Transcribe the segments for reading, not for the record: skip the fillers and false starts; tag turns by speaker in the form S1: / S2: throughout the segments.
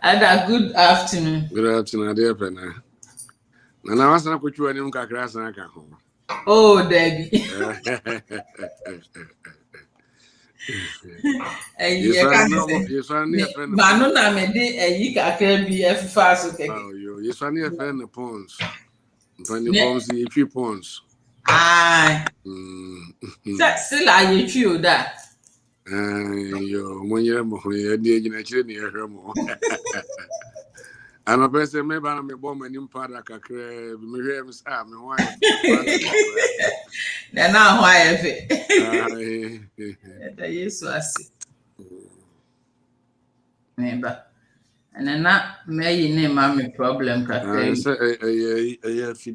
S1: And a good afternoon.
S2: Good afternoon, Adiepena. And I was not put you any crass and I can home.
S1: Oh, Debbie.
S2: Yes, I know. Yes, I need a friend.
S1: Manuna me de a can be a fast.
S2: Oh, yes, I need a friend of pawns. Funny bombs, the 3 pawns.
S1: Ah, still are you true that?
S2: When you're more, you're near her more. I'm a person, maybe I'm a bomb and impara cacre, Miriam's arm, my wife.
S1: Then now, why have it? Yes, I see. Neighbor. And then not may name mommy problem.
S2: I say, if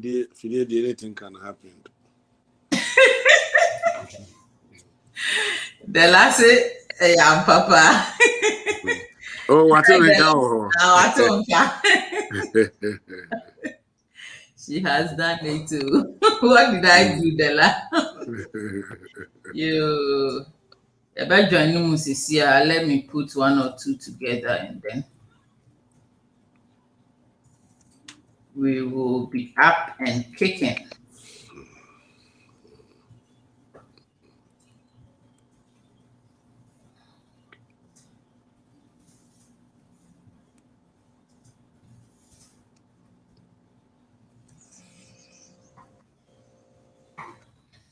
S2: anything can happen.
S1: The last am Papa.
S2: Oh, what do we go?
S1: She has done it too. What did I do, Della? You about joining Mrs. here. Let me put 1 or 2 together and then we will be up and kicking.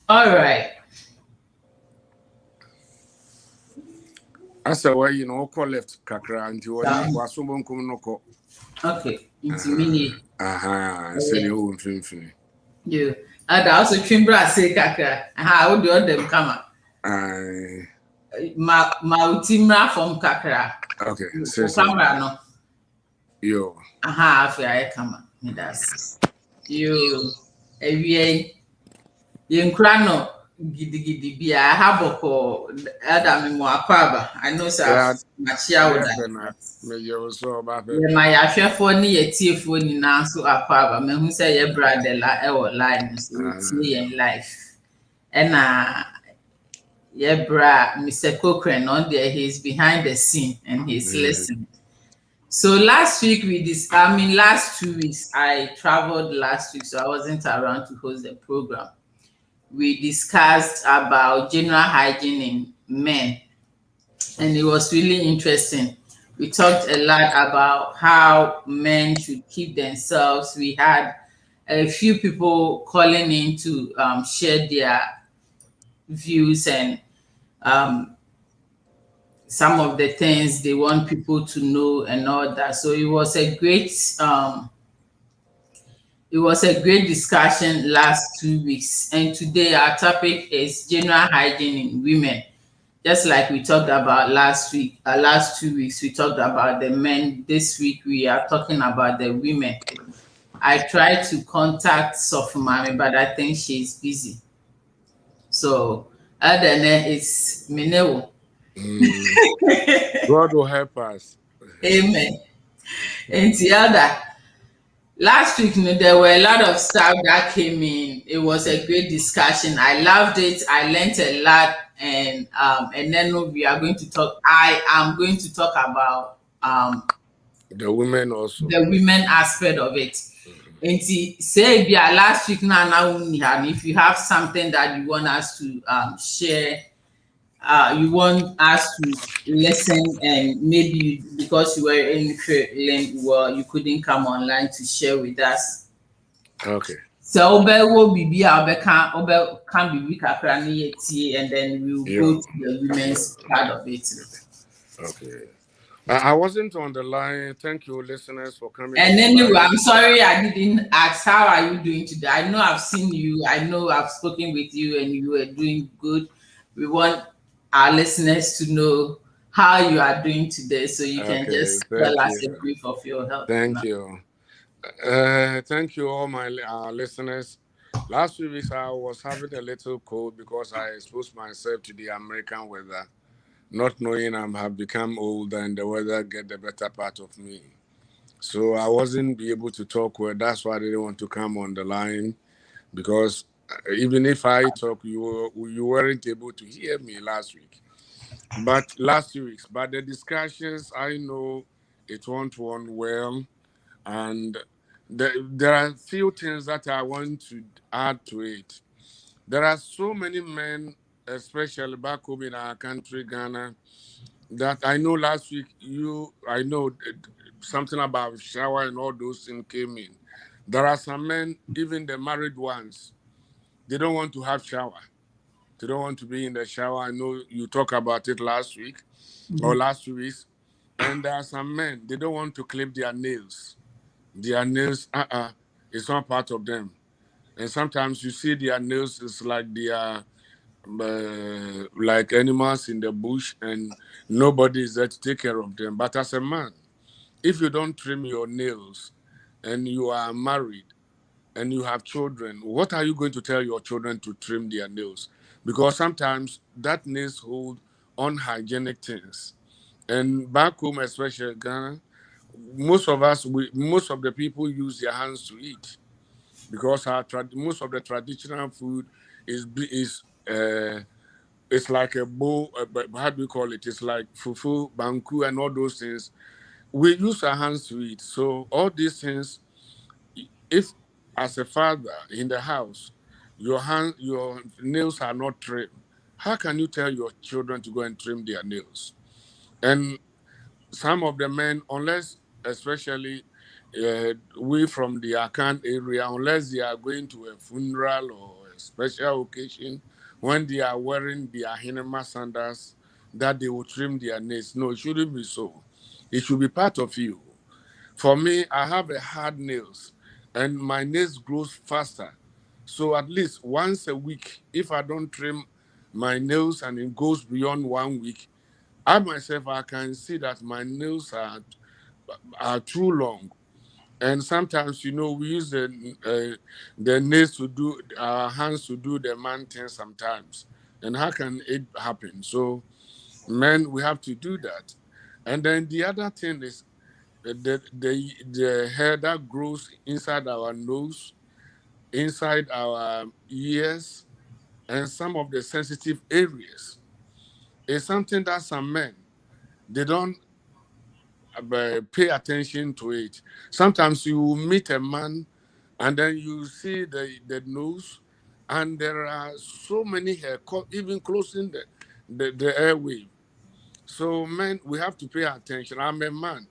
S1: All right.
S2: I said, well, you know, call left Kakra until was someone come no call.
S1: Okay, it's mini.
S2: I said, you won't finish.
S1: You. And also, Chimbra say Kakra. How do them come? Mautimra from Kakra.
S2: Okay,
S1: so camera no.
S2: Yo.
S1: I come. That's you. Yenkrano gidi bi I have Adam mo akwaba. I know sir machia with that. My afefo ni yetiefo ni na so akwaba. Me hu say ye bradela e wo line so see in life. And ye bra Mr. Cochrane on there, he's behind the scene and he's listening. So last week last 2 weeks I traveled last week, so I wasn't around to host the program. We discussed about general hygiene in men, and it was really interesting. We talked a lot about how men should keep themselves. We had a few people calling in to share their views and some of the things they want people to know and all that. So it was a great discussion last 2 weeks. And today our topic is general hygiene in women. Just like we talked about last week, last 2 weeks, we talked about the men. This week we are talking about the women. I tried to contact Sofumami, but I think she's busy. So other than that, it's Minewo.
S2: God will help us.
S1: Amen. And the other, last week, there were a lot of stuff that came in. It was a great discussion. I loved it. I learned a lot. And then we are going to talk. I am going to talk about
S2: the women also.
S1: The women aspect of it. And say last week now, if you have something that you want us to share, you want us to listen, and maybe because you were in you couldn't come online to share with us.
S2: Okay.
S1: So will be can be and then we'll go to the women's part of it.
S2: Okay. I wasn't on the line. Thank you, listeners, for coming.
S1: And anyway, I'm sorry I didn't ask, how are you doing today? I know I've seen you. I know I've spoken with you and you were doing good. We want our listeners to know how you are doing today, so you can just tell us a brief of your health.
S2: Thank you. Thank you, all my listeners. Last 2 weeks, I was having a little cold because I exposed myself to the American weather, not knowing I have become old and the weather get the better part of me. So I wasn't be able to talk well. That's why I didn't want to come on the line, because even if I talk, you weren't able to hear me last week. but last 2 weeks. But the discussions, I know it won't run well, and there are few things that I want to add to it. There are so many men, especially back home in our country, Ghana, that I know last week I know something about shower and all those things came in. There are some men, even the married ones, they don't want to have shower. They don't want to be in the shower. I know you talked about it last week or last 2 weeks. And there are some men, they don't want to clip their nails. Their nails, it's not part of them. And sometimes you see their nails, it's like they are like animals in the bush and nobody is there to take care of them. But as a man, if you don't trim your nails and you are married and you have children, what are you going to tell your children to trim their nails? Because sometimes that nails hold unhygienic things. And back home, especially Ghana, most of us, most of the people use their hands to eat because most of the traditional food is it's like a bowl. How do we call it? It's like fufu, banku, and all those things. We use our hands to eat. So all these things, if as a father in the house, your nails are not trimmed, how can you tell your children to go and trim their nails? And some of the men, unless especially we from the Akan area, unless they are going to a funeral or a special occasion, when they are wearing their hinema sandals, that they will trim their nails. No, it shouldn't be so. It should be part of you. For me, I have a hard nails, and my nails grows faster. So at least once a week, if I don't trim my nails and it goes beyond 1 week, I myself I can see that my nails are too long. And sometimes, we use the nails to do our hands to do the man thing sometimes. And how can it happen? So, men, we have to do that. And then the other thing is the hair that grows inside our nose, inside our ears, and some of the sensitive areas is something that some men they don't pay attention to it. Sometimes you will meet a man and then you see the nose, and there are so many hair, even closing the airway. So, men, we have to pay attention. I'm a man.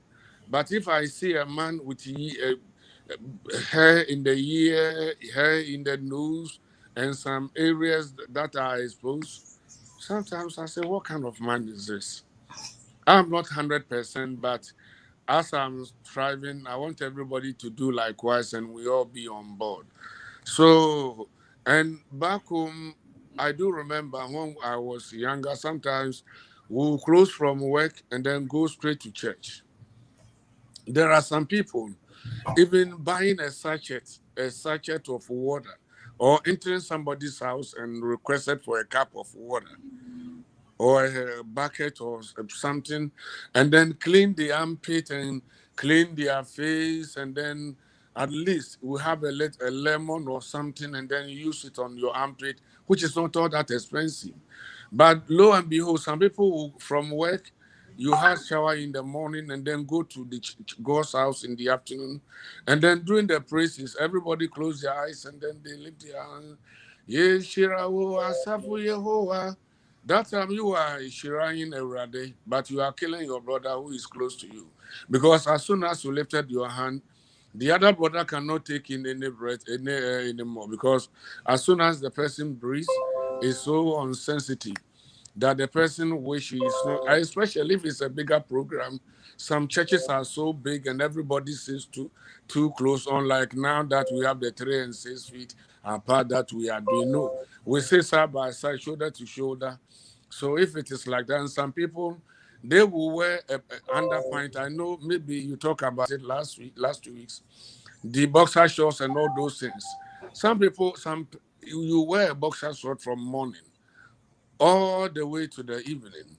S2: But if I see a man with hair in the ear, hair in the nose, and some areas that are exposed, sometimes I say, what kind of man is this? I'm not 100%, but as I'm striving, I want everybody to do likewise and we all be on board. So, and back home, I do remember when I was younger, sometimes we'll close from work and then go straight to church. There are some people, even buying a sachet of water, or entering somebody's house and requested for a cup of water or a bucket or something, and then clean the armpit and clean their face, and then at least we have a lemon or something, and then use it on your armpit, which is not all that expensive. But lo and behold, some people from work, you have shower in the morning and then go to the God's house in the afternoon, and then during the praises, everybody close their eyes and then they lift their hands. Yeshirawo asafu Yehovah. That time you are Shirayin Erade, but you are killing your brother who is close to you. Because as soon as you lifted your hand, the other brother cannot take in any breath anymore. Because as soon as the person breathes, it's so insensitive that the person wishes, especially if it's a bigger program. Some churches are so big and everybody sits too close. Unlike now that we have the 3 and 6 feet apart that we are doing. No, we sit side by side, shoulder to shoulder. So if it is like that, and some people they will wear a underpint. I know maybe you talked about it last 2 weeks, the boxer shorts and all those things. Some people, you wear a boxer short from morning all the way to the evening.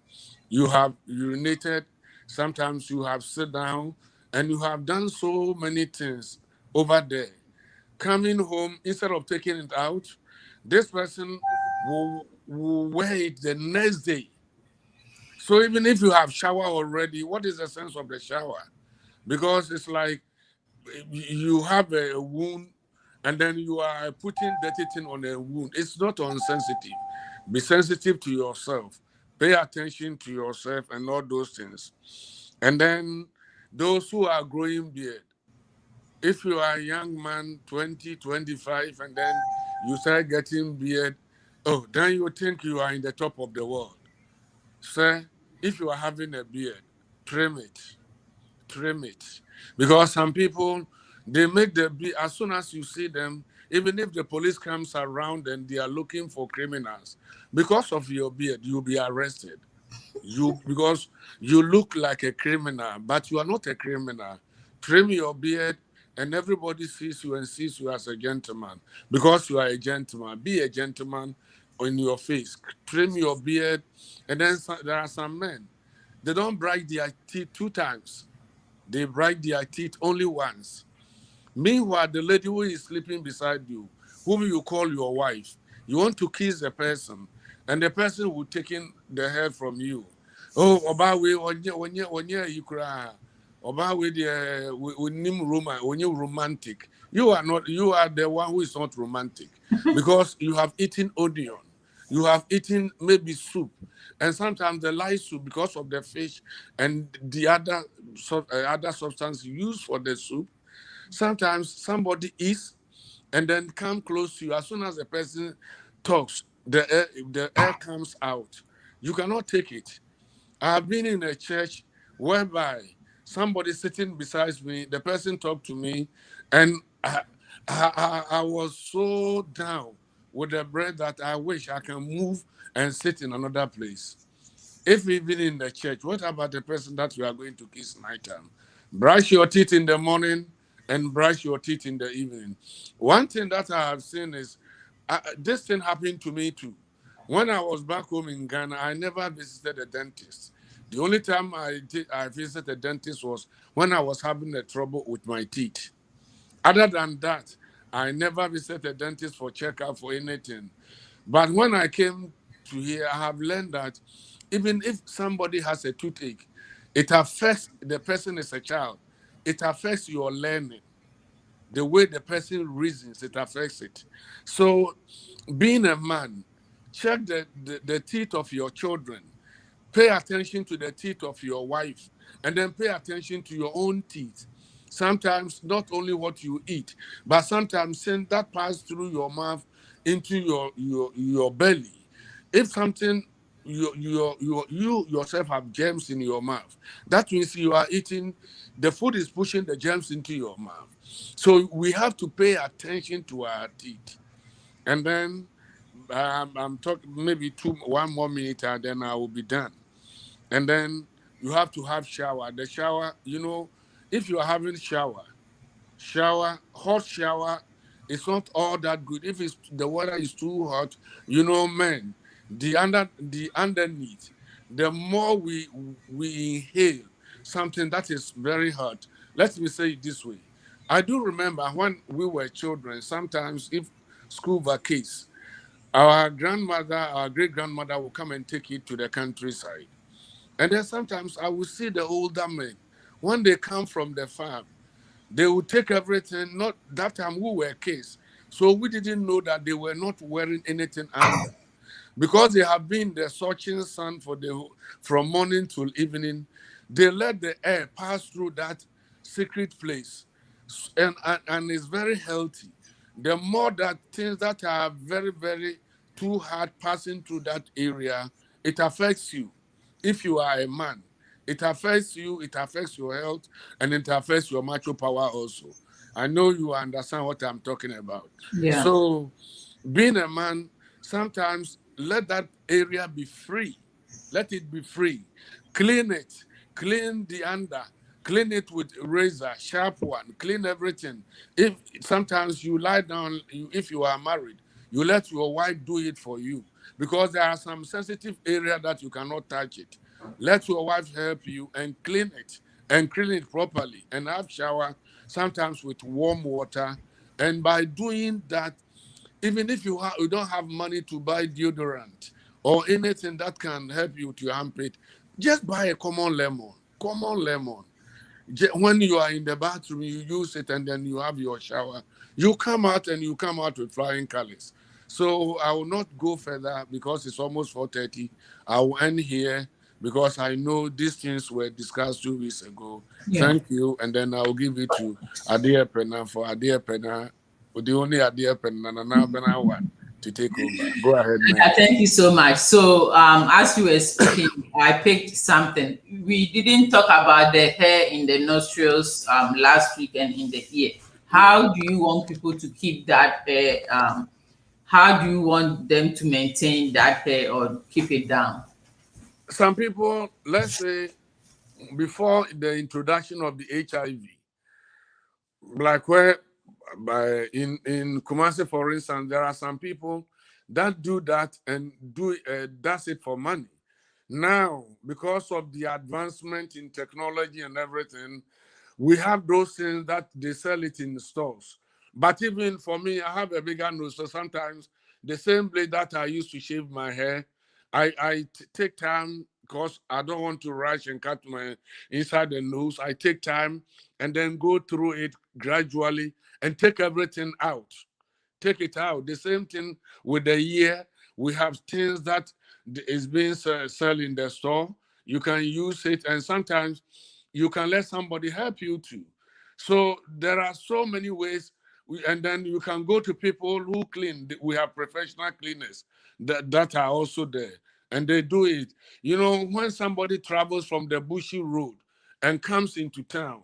S2: You have urinated, sometimes you have sit down, and you have done so many things over there. Coming home, instead of taking it out, this person will wear it the next day. So even if you have shower already, what is the sense of the shower? Because it's like you have a wound and then you are putting dirty thing on a wound. It's not unsensitive. Be sensitive to yourself. Pay attention to yourself and all those things. And then those who are growing beard, if you are a young man, 20, 25, and then you start getting beard, oh, then you think you are in the top of the world. Sir, if you are having a beard, trim it. Trim it. Because some people, they make the beard, as soon as you see them, even if the police comes around and they are looking for criminals, because of your beard, you'll be arrested. Because you look like a criminal, but you are not a criminal. Trim your beard, and everybody sees you and sees you as a gentleman. Because you are a gentleman, be a gentleman in your face. Trim your beard, and then there are some men. They don't brush their teeth 2 times. They brush their teeth only once. Meanwhile, the lady who is sleeping beside you, whom you call your wife, you want to kiss the person, and the person will take in the hair from you. Oh, Obawe, onye you cry. Obawe, when you romantic. You are not. You are the one who is not romantic because you have eaten onion, you have eaten maybe soup, and sometimes the light soup because of the fish and the other substance used for the soup. Sometimes somebody eats and then come close to you. As soon as the person talks, the air comes out. You cannot take it. I have been in a church whereby somebody sitting beside me, the person talked to me, and I was so down with the breath that I wish I can move and sit in another place. If even in the church, what about the person that you are going to kiss nighttime? Brush your teeth in the morning and brush your teeth in the evening. One thing that I have seen is this thing happened to me too. When I was back home in Ghana, I never visited a dentist. The only time I visited a dentist was when I was having a trouble with my teeth. Other than that, I never visited a dentist for checkup for anything. But when I came to here, I have learned that even if somebody has a toothache, it affects the person as a child. It affects your learning. The way the person reasons, it affects it. So, being a man, check the teeth of your children. Pay attention to the teeth of your wife, and then pay attention to your own teeth. Sometimes not only what you eat, but sometimes since that pass through your mouth into your belly. If something you yourself have germs in your mouth, that means you are eating, the food is pushing the germs into your mouth. So we have to pay attention to our teeth. And then I'm talking maybe 1 more minute and then I will be done. And then you have to have shower. The shower, if you are having hot shower, it's not all that good. If the weather is too hot, men, the underneath, the more we inhale something that is very hot. Let me say it this way. I do remember when we were children, sometimes if school vacates, our grandmother, our great grandmother will come and take it to the countryside. And then sometimes I will see the older men, when they come from the farm, they will take everything. Not that time we were kids, so we didn't know that they were not wearing anything under. Because they have been the scorching sun from morning till evening, they let the air pass through that secret place, and it's very healthy. The more that things that are very very too hard passing through that area, it affects you. If you are a man, it affects you, it affects your health, and it affects your macho power also. I know you understand what I'm talking about.
S1: Yeah.
S2: So, being a man, sometimes let that area be free. Let it be free. Clean it. Clean the under. Clean it with razor, sharp one. Clean everything. If sometimes you lie down, if you are married, you let your wife do it for you because there are some sensitive area that you cannot touch it. Let your wife help you and clean it properly and have shower sometimes with warm water. And by doing that, even if you don't have money to buy deodorant or anything that can help you to your armpit, Just buy a common lemon. Common lemon. When you are in the bathroom, you use it and then you have your shower. You come out and you come out with flying colors. So I will not go further because it's almost 4:30. I will end here because I know these things were discussed 2 weeks ago.
S1: Yeah.
S2: Thank you. And then I'll give it to Adiepena for Adiepena, the only Adiepena one to take over. Go ahead, man.
S1: Thank you so much. So, as you were speaking, I picked something. We didn't talk about the hair in the nostrils last week and in the ear. How do you want people to keep that hair? How do you want them to maintain that hair or keep it down?
S2: Some people, let's say, before the introduction of the HIV, like where in Kumasi, for instance, there are some people that do that and does it for money. Now, because of the advancement in technology and everything, we have those things that they sell it in the stores. But even for me, I have a bigger nose, so sometimes the same blade that I use to shave my hair, I take time because I don't want to rush and cut my inside the nose. I take time and then go through it gradually and take everything out. Take it out. The same thing with the ear. We have things that is being sold in the store. You can use it, and sometimes you can let somebody help you too. So there are so many ways, and then you can go to people who clean. We have professional cleaners that are also there, and they do it. You know, when somebody travels from the bushy road and comes into town,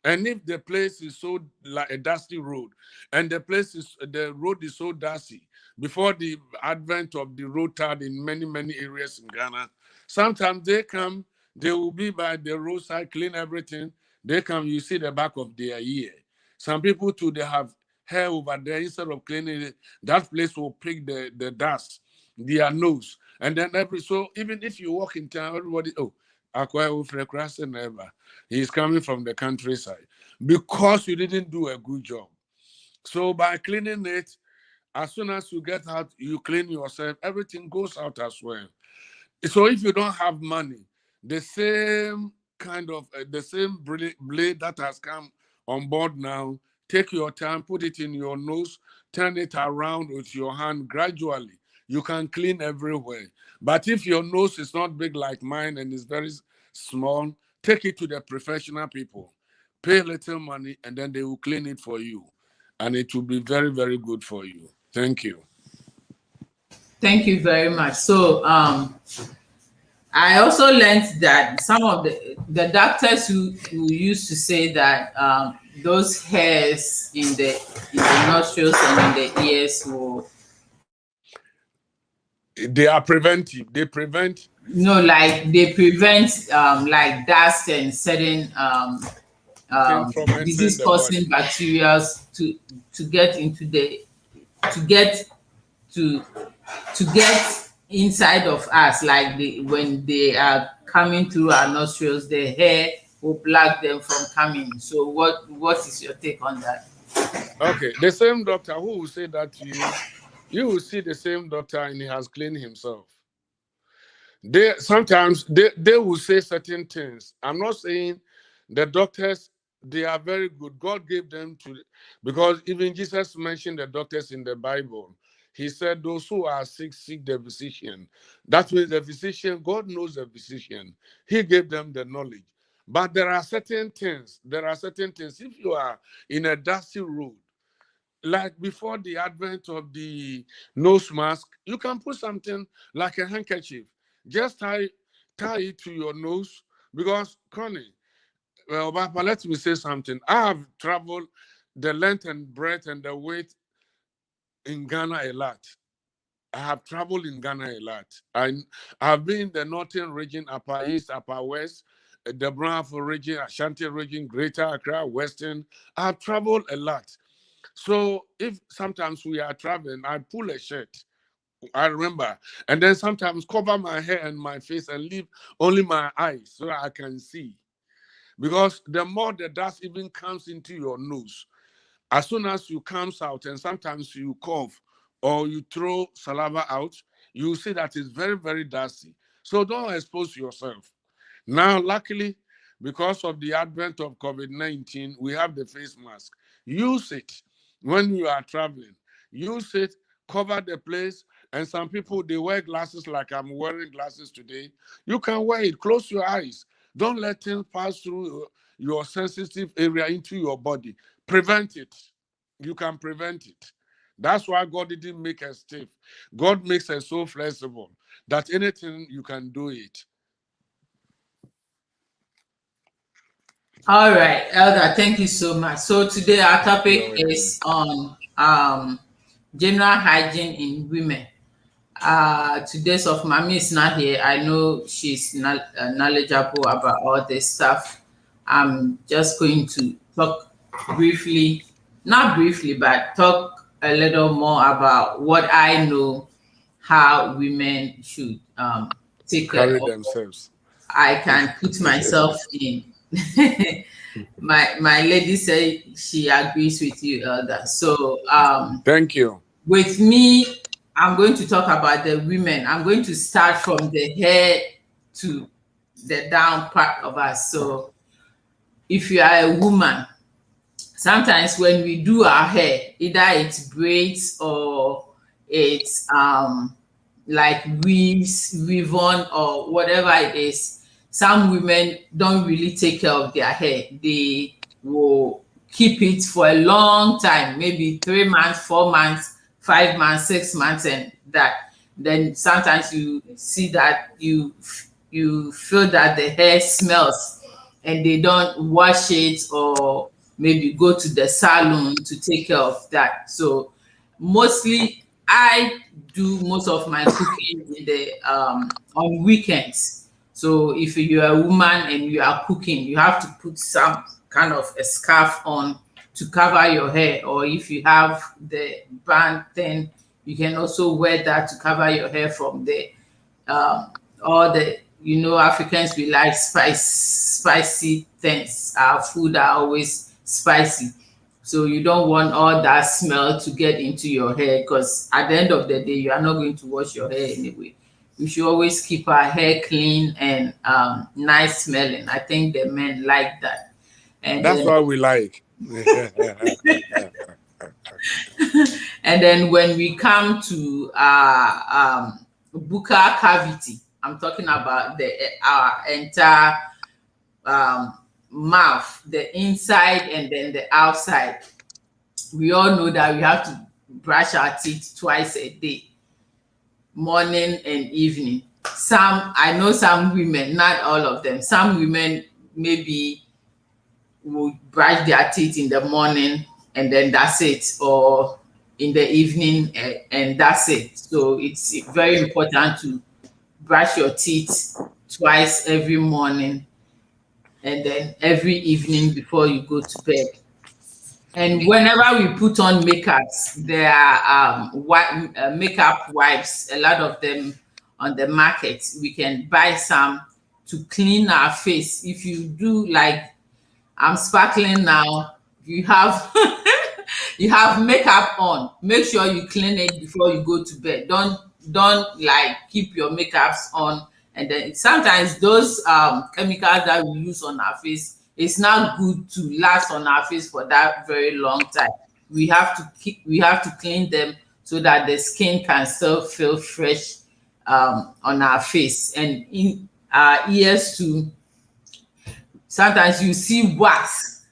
S2: and if the place is so like a dusty road, and the road is so dusty, before the advent of the road tar in many areas in Ghana, sometimes they come, they will be by the roadside, clean everything. They come, you see the back of their ear. Some people too, they have hair over there. Instead of cleaning it, that place will pick the dust, their nose, and then so even if you walk in town, everybody he's coming from the countryside because you didn't do a good job. So by cleaning it, as soon as you get out, you clean yourself, everything goes out as well. So if you don't have money, the same kind of the same blade that has come on board now, take your time, put it in your nose, turn it around with your hand gradually. You can clean everywhere. But if your nose is not big like mine and is very small, take it to the professional people. Pay a little money and then they will clean it for you. And it will be very good for you. Thank you.
S1: Thank you very much. So, I also learned that some of the doctors who used to say that those hairs in the nostrils and in the ears will.
S2: They are preventive. They prevent.
S1: No, like they prevent like dust and certain disease-causing bacteria to get into the to get inside of us, like when they are coming through our nostrils, the hair will block them from coming. So what is your take on that?
S2: Okay, the same doctor who will say that to you, you will see the same doctor and he has cleaned himself. Sometimes they will say certain things. I'm not saying the doctors, they are very good. God gave them because even Jesus mentioned the doctors in the Bible. He said those who are sick, seek the physician. That means the physician, God knows the physician. He gave them the knowledge. But there are certain things. If you are in a dusty road, like before the advent of the nose mask, you can put something like a handkerchief. Just tie it to your nose. Because, Connie, well, Papa, let me say something. I have traveled the length and breadth and the width in Ghana a lot. I have traveled in Ghana a lot. I've been in the northern region, Upper East, Upper West, the Brownsville region, Ashanti region, Greater Accra, Western. I've traveled a lot. So if sometimes we are traveling, I pull a shirt, I remember, and then sometimes cover my hair and my face and leave only my eyes so I can see. Because the more the dust even comes into your nose, as soon as you comes out and sometimes you cough or you throw saliva out, you see that it's very dusty. So don't expose yourself. Now, luckily, because of the advent of COVID-19, we have the face mask. Use it when you are traveling. Use it, cover the place. And some people, they wear glasses like I'm wearing glasses today. You can wear it. Close your eyes. Don't let things pass through your sensitive area into your body. Prevent it. You can prevent it. That's why God didn't make us stiff. God makes us so flexible that anything you can do it.
S1: All right, Elder, thank you so much. So today our topic is on general hygiene in women. Today's of Mommy is not here. I know she's not knowledgeable about all this stuff. I'm just going to talk briefly, not briefly, but talk a little more about what I know how women should take care
S2: Carry
S1: of.
S2: themselves.
S1: I can put myself in. my lady said she agrees with you, Elder. So
S2: thank you.
S1: With me, I'm going to talk about the women. I'm going to start from the hair to the down part of us. So if you are a woman, sometimes when we do our hair, either it's braids or it's like weaves, weave-on, or whatever it is, some women don't really take care of their hair. They will keep it for a long time, maybe 3 months, 4 months, 5 months, 6 months, and that. Then sometimes you see that you feel that the hair smells and they don't wash it or maybe go to the salon to take care of that. So mostly I do most of my cooking in the on weekends. So if you're a woman and you are cooking, you have to put some kind of a scarf on to cover your hair, or if you have the band, then you can also wear that to cover your hair from the all the, Africans, we like spicy things. Our food are always spicy. So you don't want all that smell to get into your hair, because at the end of the day, you are not going to wash your hair anyway. We should always keep our hair clean and nice smelling. I think the men like that. And
S2: that's what we like.
S1: And then when we come to buccal cavity, I'm talking about our entire mouth, the inside and then the outside. We all know that we have to brush our teeth twice a day, morning and evening. I know some women, not all of them, some women maybe will brush their teeth in the morning and then that's it, or in the evening and that's it. So it's very important to brush your teeth twice every morning and then every evening before you go to bed. And whenever we put on makeups, there are makeup wipes, a lot of them on the market. We can buy some to clean our face. If you do, like I'm sparkling now, you have you have makeup on, make sure you clean it before you go to bed. Don't like keep your makeups on, and then sometimes those chemicals that we use on our face, it's not good to last on our face for that very long time. We have to clean them so that the skin can still feel fresh on our face, and in our ears too. Sometimes you see wax,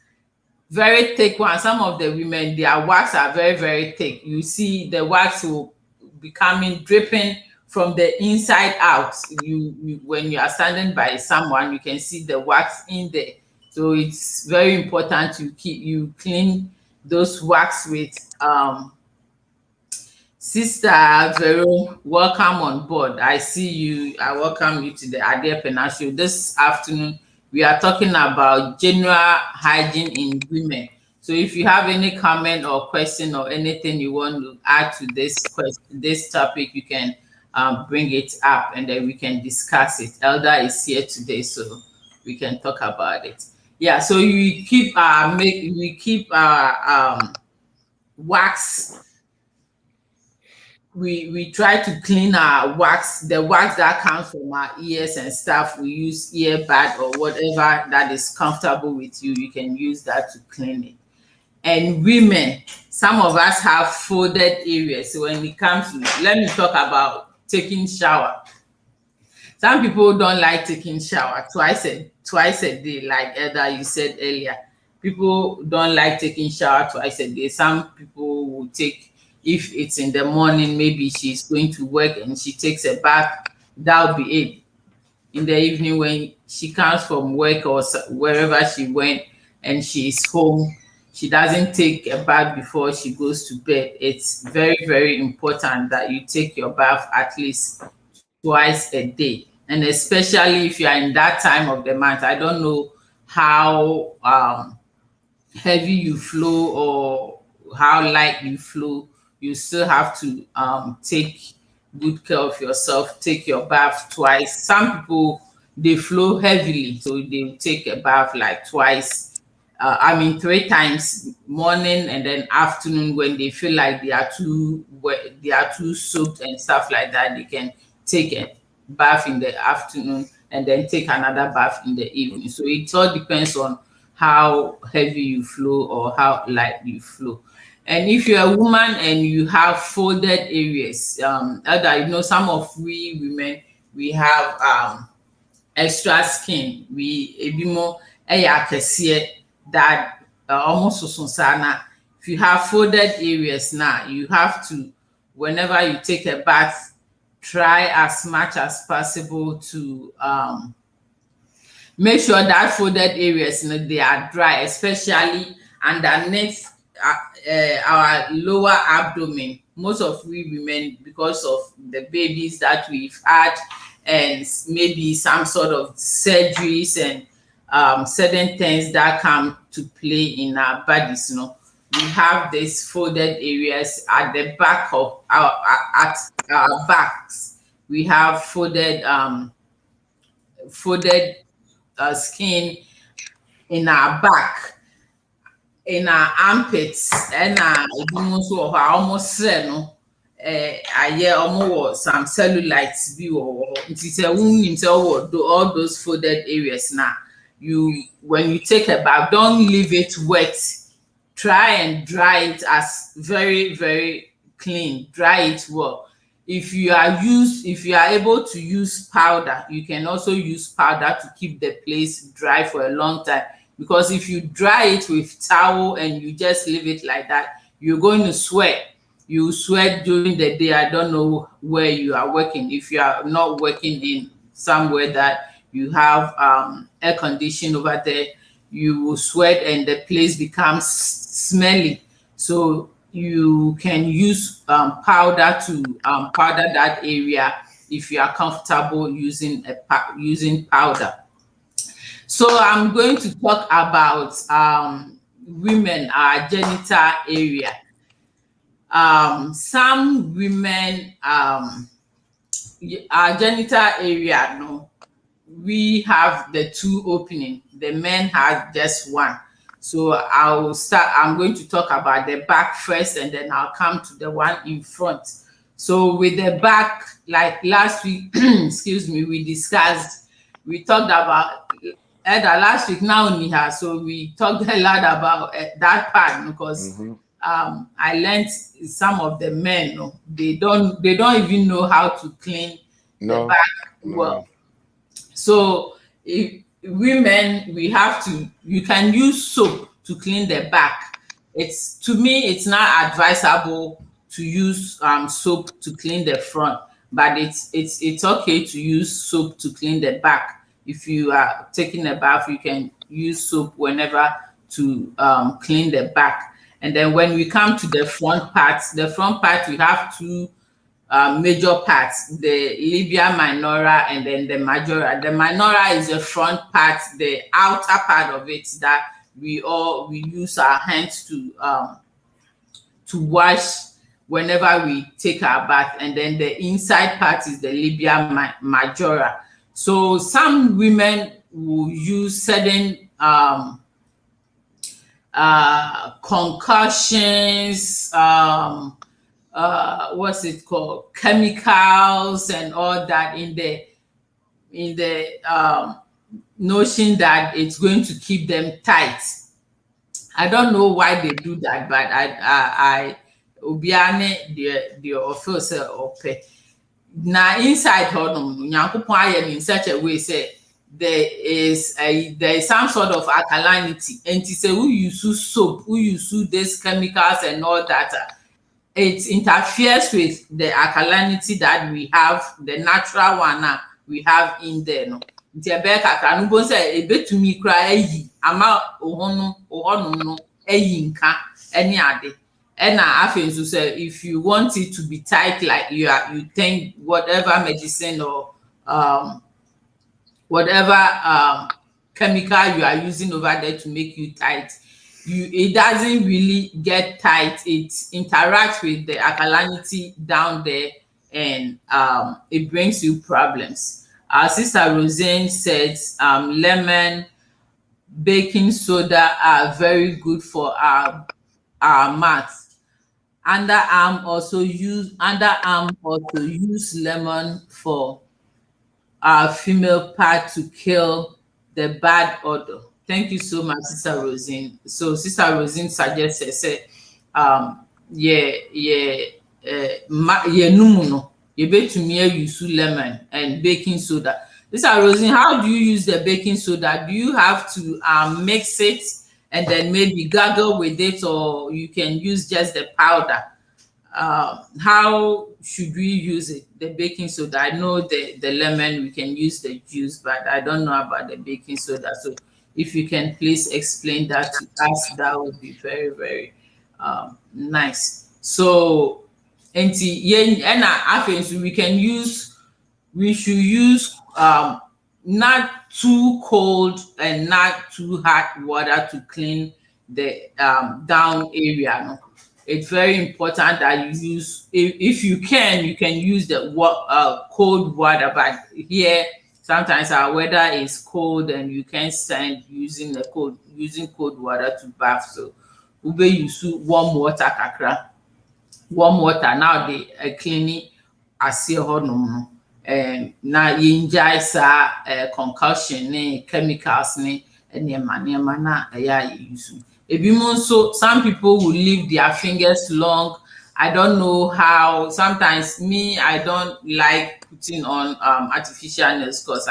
S1: very thick one. Some of the women, their wax are very, very thick. You see the wax will be coming, dripping from the inside out. When you are standing by someone, you can see the wax in there. So it's very important to you clean those wax with Sister Vero. Welcome on board. I see you. I welcome you to the Adiepena Show. This afternoon, we are talking about general hygiene in women. So if you have any comment or question or anything you want to add to this topic, you can bring it up and then we can discuss it. Elder is here today, so we can talk about it. Yeah, so we keep our wax we try to clean our wax, the wax that comes from our ears and stuff. We use earbud or whatever that is comfortable with you. You can use that to clean it. And women, some of us have folded areas. So when it comes to, let me talk about taking shower. Some people don't like taking shower twice a day, like Edda you said earlier. People don't like taking shower twice a day. Some people will take, if it's in the morning, maybe she's going to work and she takes a bath, that'll be it. In the evening when she comes from work or wherever she went and she's home, she doesn't take a bath before she goes to bed. It's very, very important that you take your bath at least twice a day. And especially if you are in that time of the month. I don't know how heavy you flow or how light you flow. You still have to take good care of yourself. Take your bath twice. Some people, they flow heavily, so they take a bath like twice. I mean 3 times, morning and then afternoon, when they feel like they are too wet, they are too soaked and stuff like that. They can take a bath in the afternoon and then take another bath in the evening. So it all depends on how heavy you flow or how light you flow. And if you're a woman and you have folded areas, other, some of we women, we have extra skin. We ebimo that almost susana. If you have folded areas now, you have to, whenever you take a bath, try as much as possible to make sure that folded areas, they are dry, especially underneath our lower abdomen. Most of we women, because of the babies that we've had and maybe some sort of surgeries and certain things that come to play in our bodies, we have these folded areas at the back of at our backs. We have folded skin in our back, in our armpits, and almost almost some cellulites view or all those folded areas. Now, when you take a bath, don't leave it wet. Try and dry it as very, very clean. Dry it well. If you are able to use powder, you can also use powder to keep the place dry for a long time. Because if you dry it with towel and you just leave it like that, you're going to sweat. You sweat during the day. I don't know where you are working. If you are not working in somewhere that you have air conditioning over there, you will sweat and the place becomes smelly. So you can use powder to powder that area if you are comfortable using powder. So I'm going to talk about women, our genital area. Some women, our genital area, we have the 2 opening. The men have just 1. So I'm going to talk about the back first, and then I'll come to the one in front. So with the back, like last week, excuse me, we talked about last week now only her. So we talked a lot about that part because I learned some of the men, they don't even know how to clean the back well. So if women, you can use soap to clean the back. To me, it's not advisable to use soap to clean the front, but it's okay to use soap to clean the back. If you are taking a bath, you can use soap whenever to clean the back. And then when we come to the front part, we have 2 major parts, the labia minora and then the majora. The minora is the front part, the outer part of it that we use our hands to wash whenever we take our bath, and then the inside part is the labia majora. So some women will use certain concussions, what's it called, chemicals and all that in the notion that it's going to keep them tight. I don't know why they do that, but I obiane the officer ope. Now inside honum, Nyankopon aye in such a way say there is some sort of alkalinity. And to say who use soap, who use these chemicals and all that, it interferes with the alkalinity that we have, the natural one we have in there. No, nti ebe kakra no bo say ebetumi kra ayi ama ohonum no ayi nka ene ade. And I so say if you want it to be tight, like you think whatever medicine or whatever chemical you are using over there to make you tight, it doesn't really get tight. It interacts with the alkalinity down there, and it brings you problems. Our sister Roseanne says lemon, baking soda are very good for our mouth. Underarm also use lemon for our female part to kill the bad odor. Thank you so much, Sister Rosine. So Sister Rosine suggested, say, numuno, you bet to me use lemon and baking soda. Sister Rosine, how do you use the baking soda? Do you have to mix it and then maybe gargle with it, or you can use just the powder? How should we use it? The baking soda. I know the lemon, we can use the juice, but I don't know about the baking soda. So if you can please explain that to us, that would be very, very nice. So, and we should use not too cold and not too hot water to clean the down area. No? It's very important that you use, if you can use the cold water, but here sometimes our weather is cold and you can't stand using cold water to bath. So we use warm water kakra. Warm water now they cleaning as honum. Na yinjai sa concussion ne chemicals ne nneɛma na ɛyɛ use. So some people will leave their fingers long. I don't know how. Sometimes I don't like putting on artificial nails because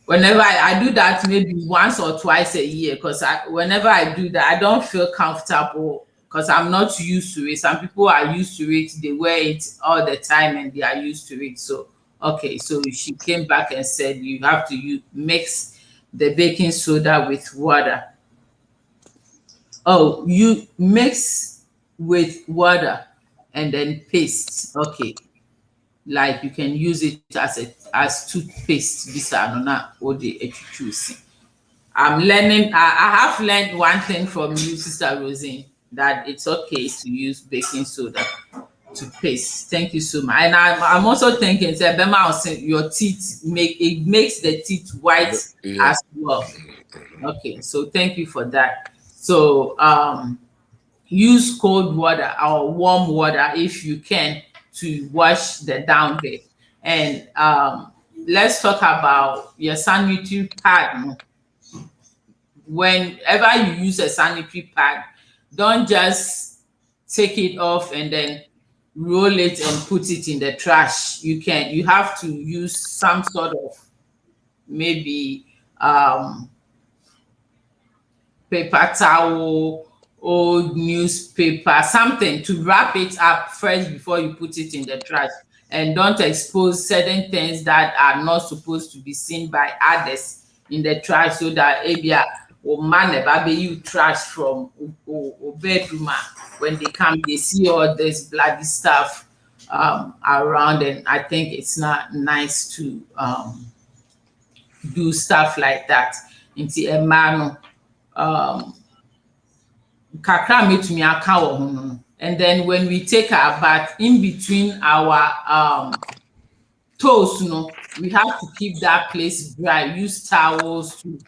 S1: whenever I do that maybe once or twice a year, because whenever I do that I don't feel comfortable because I'm not used to it. Some people are used to it, they wear it all the time and they are used to it. So okay, so she came back and said you have to mix the baking soda with water. Oh, you mix with water and then paste. Okay, like you can use it as toothpaste. This are not what they choose. I'm learning. I have learned one thing from you, Sister Rosine, that it's okay to use baking soda to paste. Thank you so much. And I'm also thinking, your teeth makes the teeth white as well. Okay, so thank you for that. So use cold water or warm water if you can to wash the down there. And let's talk about your sanitary pad. Whenever you use a sanitary pad, don't just take it off and then roll it and put it in the trash. You have to use some sort of maybe paper towel, old newspaper, something to wrap it up first before you put it in the trash. And don't expose certain things that are not supposed to be seen by others in the trash, so that you trash from bedroom. When they come, they see all this bloody stuff around, and I think it's not nice to do stuff like that. Into a man, and then when we take our bath, in between our toes, we have to keep that place dry. Use towels to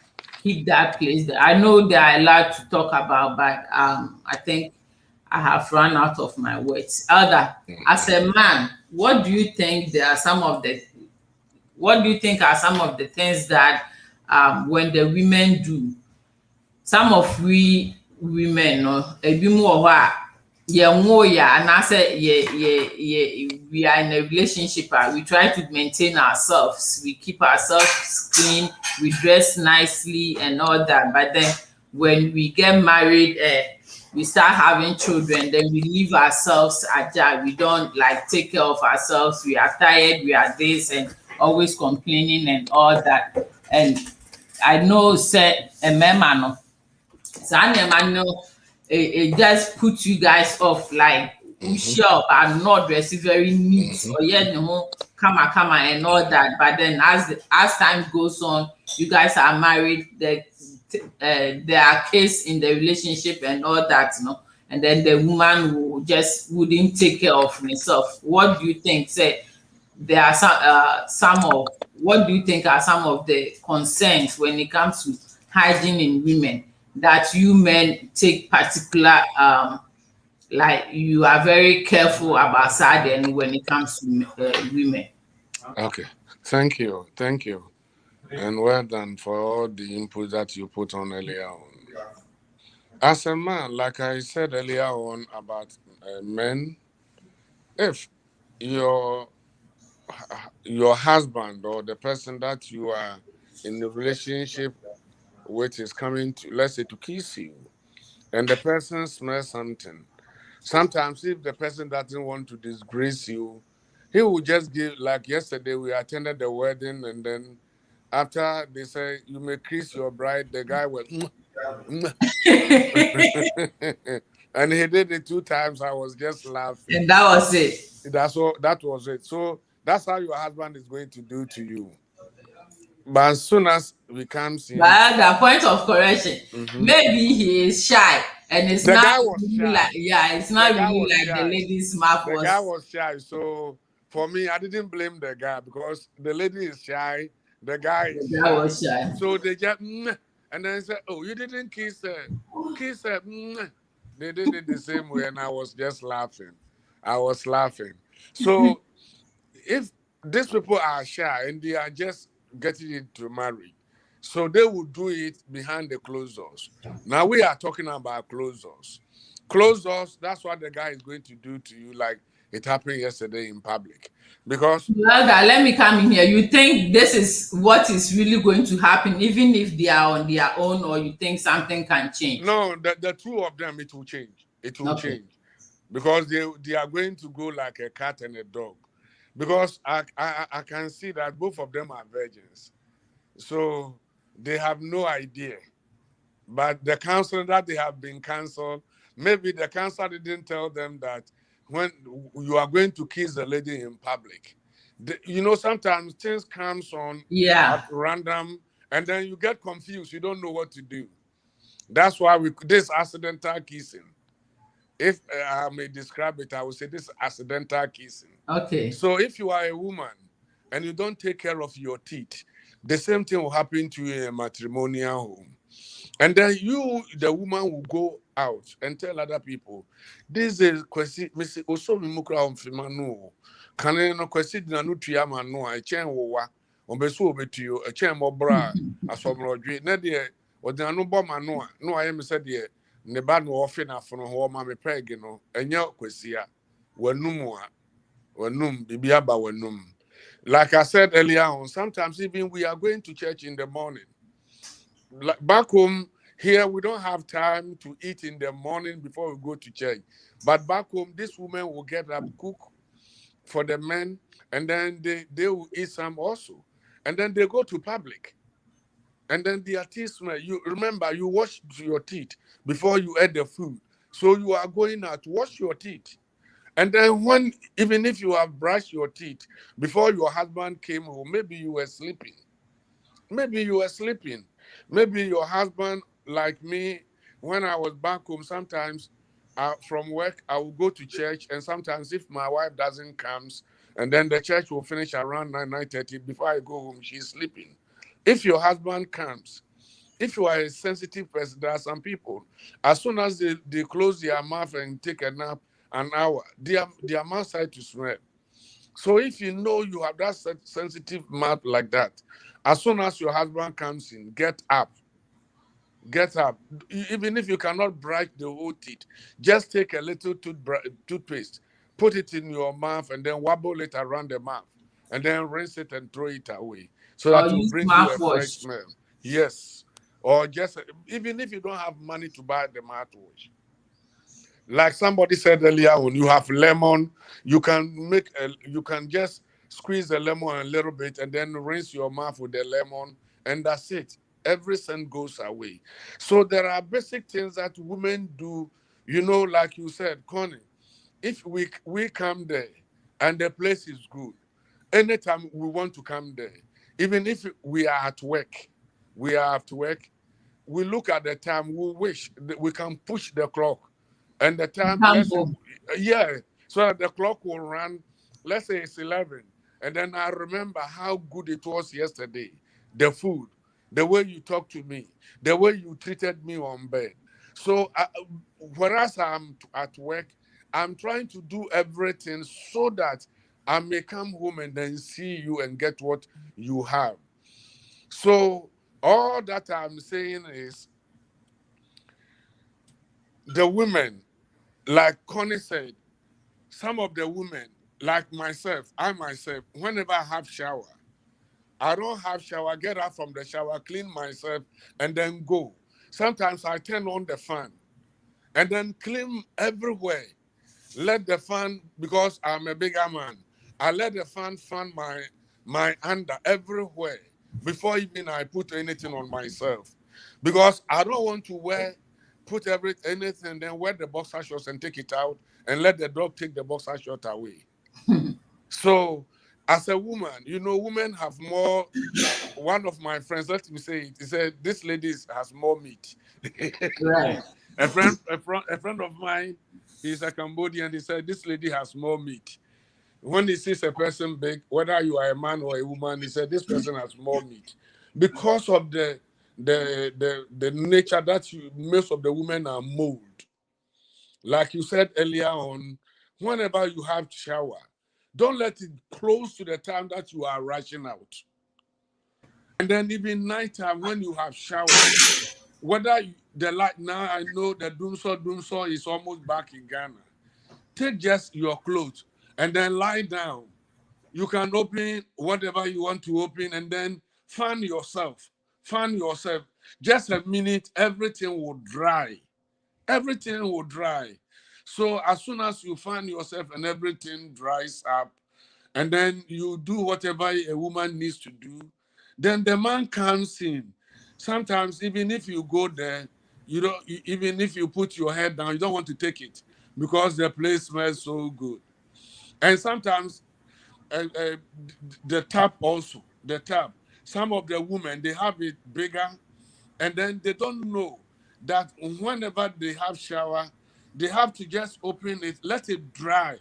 S1: keep that place there. I know they are allowed to talk about, but I think I have run out of my words. Elder, as a man, what do you think are some of the things that when the women do, some of we women no ebi mu wɔ hɔ a yɛnwo yɛ anaasɛ we are in a relationship we try to maintain ourselves, we keep ourselves clean, we dress nicely and all that, but then when we get married, we start having children, then we leave ourselves agile, we don't like take care of ourselves, we are tired, we are this and always complaining and all that. And I know say a mema no saa nneɛma no it just put you guys off, like sure and not dress very neat or yet no kama and all that, but then as time goes on, you guys are married, there are kids in the relationship and all that, and then the woman wouldn't take care of herself. What do you think? Say there are some of what do you think are some of the concerns when it comes to hygiene in women that you men take particular like you are very careful about certain when it comes to women?
S2: Okay, thank you, and well done for all the input that you put on earlier on. As a man, like I said earlier on about men, if your husband or the person that you are in the relationship with is coming to, let's say, to kiss you, and the person smells something, sometimes if the person doesn't want to disgrace you, he will just give, like yesterday we attended the wedding, and then after they say you may kiss your bride, the guy went and he did it 2 times. I was just laughing.
S1: And that was it.
S2: That was it. So that's how your husband is going to do to you. But as soon as we come see,
S1: but the point of correction, maybe he is shy and it's not really like it's not really like the lady's mouth was.
S2: The guy was shy. So for me, I didn't blame the guy because the lady is shy, the guy
S1: was shy.
S2: So they just and then said, "Oh, you didn't kiss her." They did it the same way, and I was just laughing. So if these people are shy and they are just getting into marriage, so they will do it behind the closed doors. Now we are talking about closed doors. Closed doors, that's what the guy is going to do to you, like it happened yesterday in public. Because
S1: let me come in here. You think this is what is really going to happen, even if they are on their own, or you think something can change?
S2: No, the two of them, it will change. It will change. Because they are going to go like a cat and a dog. Because I can see that both of them are virgins. So they have no idea. But the counsel that they have been counseled, maybe the counselor didn't tell them that when you are going to kiss the lady in public, sometimes things comes on at random, and then you get confused. You don't know what to do. That's why this accidental kissing. If I may describe it, I would say this accidental kissing.
S1: Okay.
S2: So if you are a woman and you don't take care of your teeth, the same thing will happen to you in a matrimonial home. And then you, the woman, will go out and tell other people, this is question, Mr. Osomi Mukra on Fimano. Can I no question Nanutria no, I chain wa, on Besu Betu, a chain more bra, as from Rodri, Nadia, or the Anubama no, I am said here, Nebano often after home, Mammy Pegino, and your questia, when num, Bibiaba, when num. Like I said earlier on, sometimes even we are going to church in the morning. Back home, here we don't have time to eat in the morning before we go to church. But back home, this woman will get up, cook for the men, and then they will eat some also. And then they go to public. And then their teeth smell. You remember, you wash your teeth before you eat the food. So you are going out to wash your teeth. And then even if you have brushed your teeth before your husband came home, maybe you were sleeping. Maybe your husband, like me, when I was back home, sometimes from work, I will go to church. And sometimes if my wife doesn't come, and then the church will finish around 9:30, before I go home, she's sleeping. If your husband comes If you are a sensitive person, there are some people, as soon as they close their mouth and take a nap an hour, their mouth starts to smell. So if you know you have that sensitive mouth like that, as soon as your husband comes in, get up. Get up. Even if you cannot brush the whole teeth, just take a little toothpaste, put it in your mouth, and then wobble it around the mouth, and then rinse it and throw it away, so
S1: Or
S2: that will
S1: use
S2: bring you a fresh
S1: mouthwash.
S2: smell. Yes. Or just, even if you don't have money to buy the mouthwash, like somebody said earlier, when you have lemon, you can just squeeze the lemon a little bit and then rinse your mouth with the lemon, and that's it. Every scent goes away. So there are basic things that women do, like you said, Connie. If we come there and the place is good, anytime we want to come there, even if we are at work, we are at work, we look at the time, we wish that we can push the clock and the time,
S1: Come
S2: let's say,
S1: home.
S2: yeah, so that the clock will run, let's say it's 11. And then I remember how good it was yesterday, the food, the way you talked to me, the way you treated me on bed. So whereas I'm at work, I'm trying to do everything so that I may come home and then see you and get what you have. So all that I'm saying is the women, like Connie said, some of the women, like myself, I myself, whenever I have shower, I don't have shower, get up from the shower, clean myself, and then go. Sometimes I turn on the fan and then clean everywhere. Let the fan, because I'm a bigger man, I let the fan my under everywhere before even I put anything on myself. Because I don't want to put anything, then wear the boxer shorts and take it out and let the dog take the boxer short away. So as a woman, women have more. One of my friends, let me say it, he said, this lady has more meat.
S1: Right.
S2: A friend of mine, he's a Cambodian, he said, this lady has more meat. When he sees a person big, whether you are a man or a woman, he said, this person has more meat. Because of the nature that most of the women are mold. Like you said earlier on, whenever you have shower, don't let it close to the time that you are rushing out. And then even nighttime when you have shower, whether the light, now I know that Doomsaw is almost back in Ghana. Take just your clothes and then lie down. You can open whatever you want to open and then fan yourself. Fan yourself. Just a minute, everything will dry. Everything will dry. So as soon as you fan yourself and everything dries up, and then you do whatever a woman needs to do, then the man comes in. Sometimes even if you go there, you don't, even if you put your head down, you don't want to take it because the place smells so good. And sometimes uh, the tap also, the tap, some of the women, they have it bigger, and then they don't know that whenever they have shower, they have to just open it, let it dry.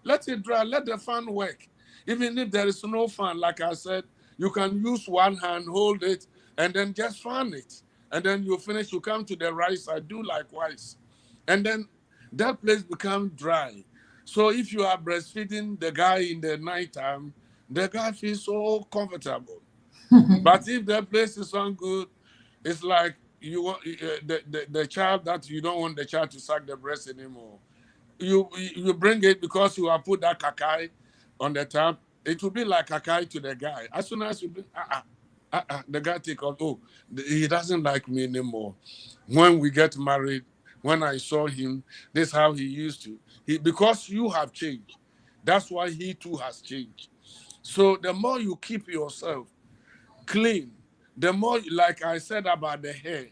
S2: Let it dry, let the fan work. Even if there is no fan, like I said, you can use one hand, hold it, and then just fan it. And then you finish, you come to the right side, do likewise. And then that place becomes dry. So if you are breastfeeding the guy in the nighttime, the guy feels so comfortable. But if the place is not good, it's like you want the child that you don't want the child to suck the breast anymore. You bring it because you have put that kakai on the top. It will be like kakai to the guy. As soon as you bring, the guy take off. Oh, he doesn't like me anymore. When we get married, when I saw him, this is how he used to. Because you have changed. That's why he too has changed. So the more you keep yourself clean, the more, like I said about the hair,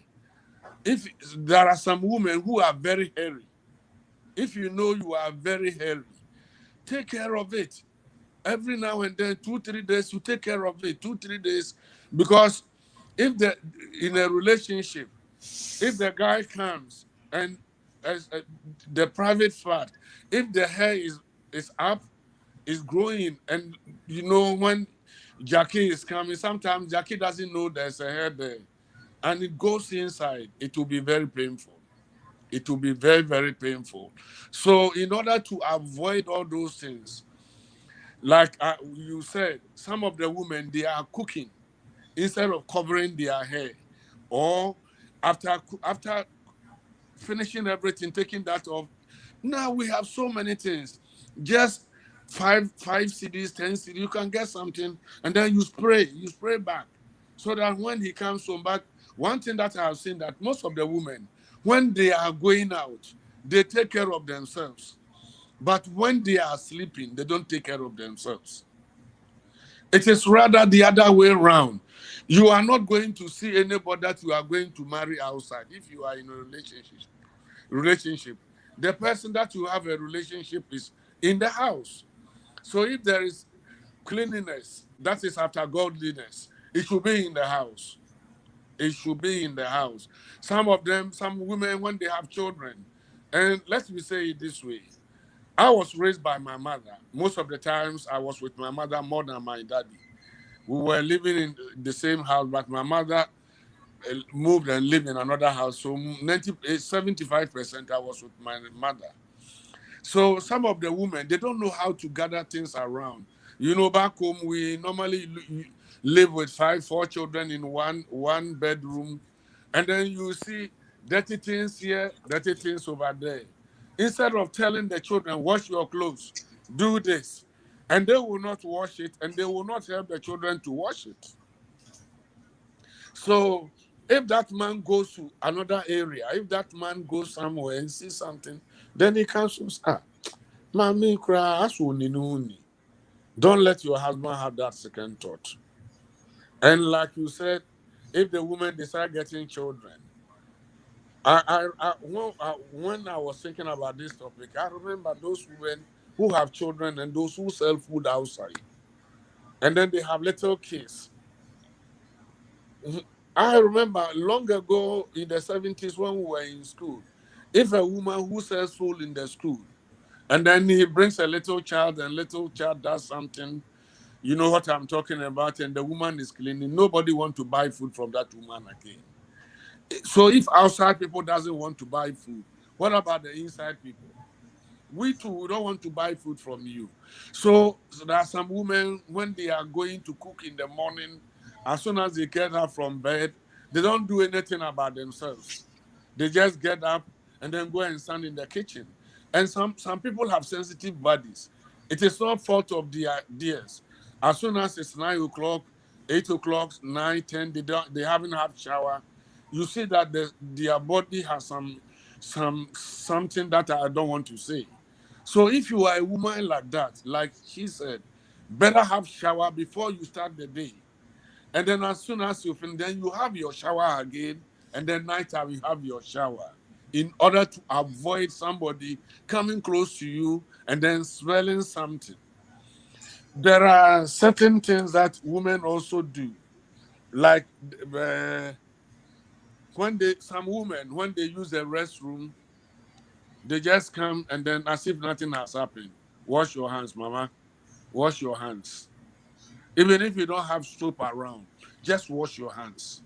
S2: if there are some women who are very hairy, if you know you are very hairy, take care of it. Every now and then, 2, 3 days, you take care of it. 2, 3 days, because if in a relationship, if the guy comes and as the private part, if the hair is up, is growing, and when Jackie is coming, sometimes Jackie doesn't know there's a hair there. and it goes inside, it will be very painful. It will be very, very painful. So in order to avoid all those things, like you said, some of the women, they are cooking instead of covering their hair, or after finishing everything, taking that off. Now we have so many things. Just five CDs, 10 CDs, you can get something, and then you spray back, so that when he comes home back. One thing that I have seen, that most of the women, when they are going out, they take care of themselves. But when they are sleeping, they don't take care of themselves. It is rather the other way around. You are not going to see anybody that you are going to marry outside if you are in a relationship. The person that you have a relationship is in the house. So if there is cleanliness, that is after godliness, it should be in the house. It should be in the house. Some of them, some women, when they have children, and let me say it this way, I was raised by my mother. Most of the times I was with my mother more than my daddy. We were living in the same house, but my mother moved and lived in another house. So 75% I was with my mother. So some of the women, they don't know how to gather things around. You know, back home, we normally live with four children in one bedroom. And then you see dirty things here, dirty things over there. Instead of telling the children, wash your clothes, do this, and they will not wash it, and they will not help the children to wash it. So if that man goes to another area, if that man goes somewhere and sees something, then he comes to say, Mommy cry, don't let your husband have that second thought. And like you said, if the woman decide getting children, when I was thinking about this topic, I remember those women who have children and those who sell food outside, and then they have little kids. I remember long ago in the 70s when we were in school, if a woman who sells food in the school, and then he brings a little child and little child does something, you know what I'm talking about, and the woman is cleaning, nobody want to buy food from that woman again. So if outside people doesn't want to buy food, what about the inside people? We too, we don't want to buy food from you. So there are some women, when they are going to cook in the morning, as soon as they get up from bed, they don't do anything about themselves. They just get up and then go and stand in the kitchen. And some people have sensitive bodies. It is not fault of theirs. As soon as it's 9 o'clock, 8 o'clock, 9, 10, they haven't had shower. You see that their body has something that I don't want to say. So if you are a woman like that, like she said, better have shower before you start the day. And then as soon as you finish, then you have your shower again, and then night time you have your shower, in order to avoid somebody coming close to you and then smelling something. There are certain things that women also do, like some women, when they use the restroom, they just come and then as if nothing has happened. Wash your hands, mama. Wash your hands. Even if you don't have soap around, just wash your hands.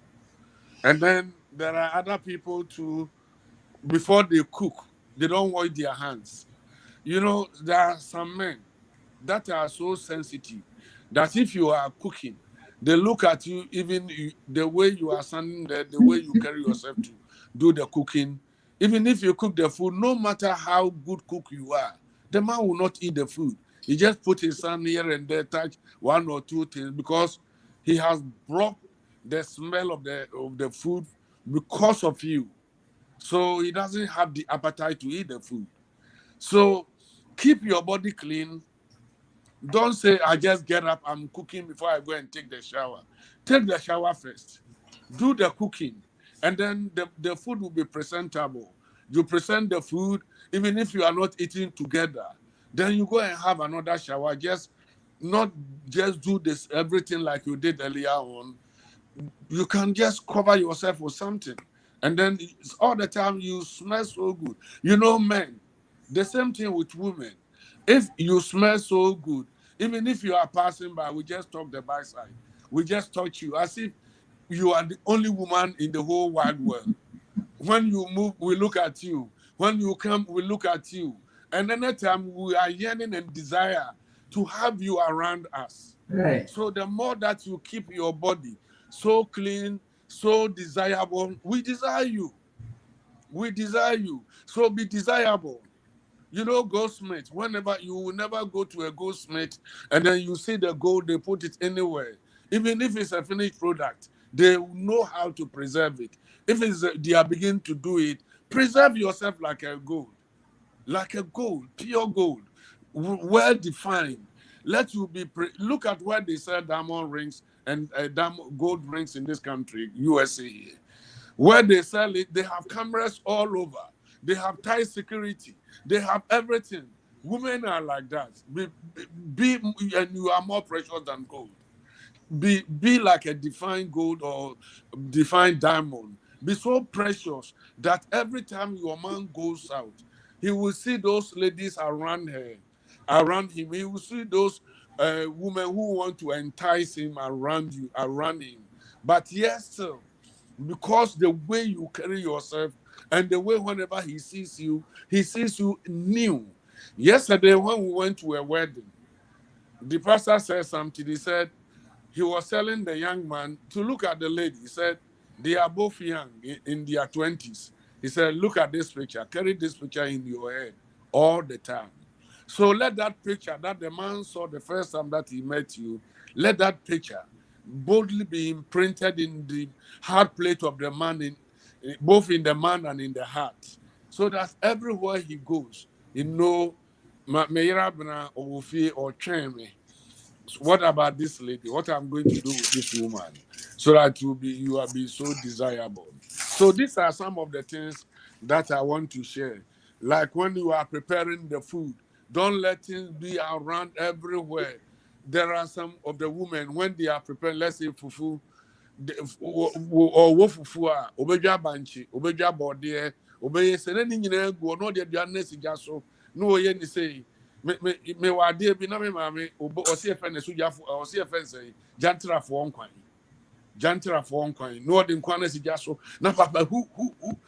S2: And then there are other people too, before they cook, they don't wash their hands. You know, there are some men that are so sensitive that if you are cooking, they look at you, even the way you are standing there, the way you carry yourself to do the cooking. Even if you cook the food, no matter how good cook you are, the man will not eat the food. He just put his hand here and there, touch one or two things, because he has brought the smell of the food because of you. So he doesn't have the appetite to eat the food. So keep your body clean. Don't say, I just get up, I'm cooking before I go and take the shower. Take the shower first. Do the cooking. And then the food will be presentable. You present the food, even if you are not eating together. Then you go and have another shower. Not just do this everything like you did earlier on. You can just cover yourself with something. And then all the time you smell so good. You know, men, the same thing with women. If you smell so good, even if you are passing by, we just talk the backside. We just touch you as if You are the only woman in the whole wide world. When you move, we look at you. When you come, we look at you. And anytime we are yearning and desire to have you around us.
S1: Right.
S2: So the more that you keep your body so clean, so desirable, we desire you. We desire you. So be desirable. You know, goldsmith, whenever you will never go to a goldsmith and then you see the gold, they put it anywhere. Even if it's a finished product, they know how to preserve it. If they are beginning to do it, preserve yourself like a gold, pure gold, well defined. Let you be, look at where they sell diamond rings and gold rings in this country, USA here. Where they sell it, they have cameras all over. They have tight security. They have everything. Women are like that. And you are more precious than gold. Be like a defined gold or defined diamond. Be so precious that every time your man goes out, he will see those ladies around around him. He will see those women who want to entice him around him. But yes, still, because the way you carry yourself and the way whenever he sees you new. Yesterday, when we went to a wedding, the pastor said something. He said he was telling the young man to look at the lady. He said they are both young in their 20s. He said, look at this picture, carry this picture in your head all the time. So let that picture that the man saw the first time that he met you, let that picture boldly be imprinted in the heart plate of the man, both in the man and in the heart, so that everywhere he goes, you know, or train me. What about this lady? What I'm going to do with this woman, so that you will be so desirable. So these are some of the things that I want to share. Like when you are preparing the food, don't let things be around everywhere. There are some of the women when they are preparing, let's say fufu, or fufu obeja banchi, obeja bode, obeye se ne nyina gu no de aduane siga so no oye ni say me wade bi na me maame o se efe na sujafo o se efe say jantrafo nkwan no de nkwan na siga so na papa hu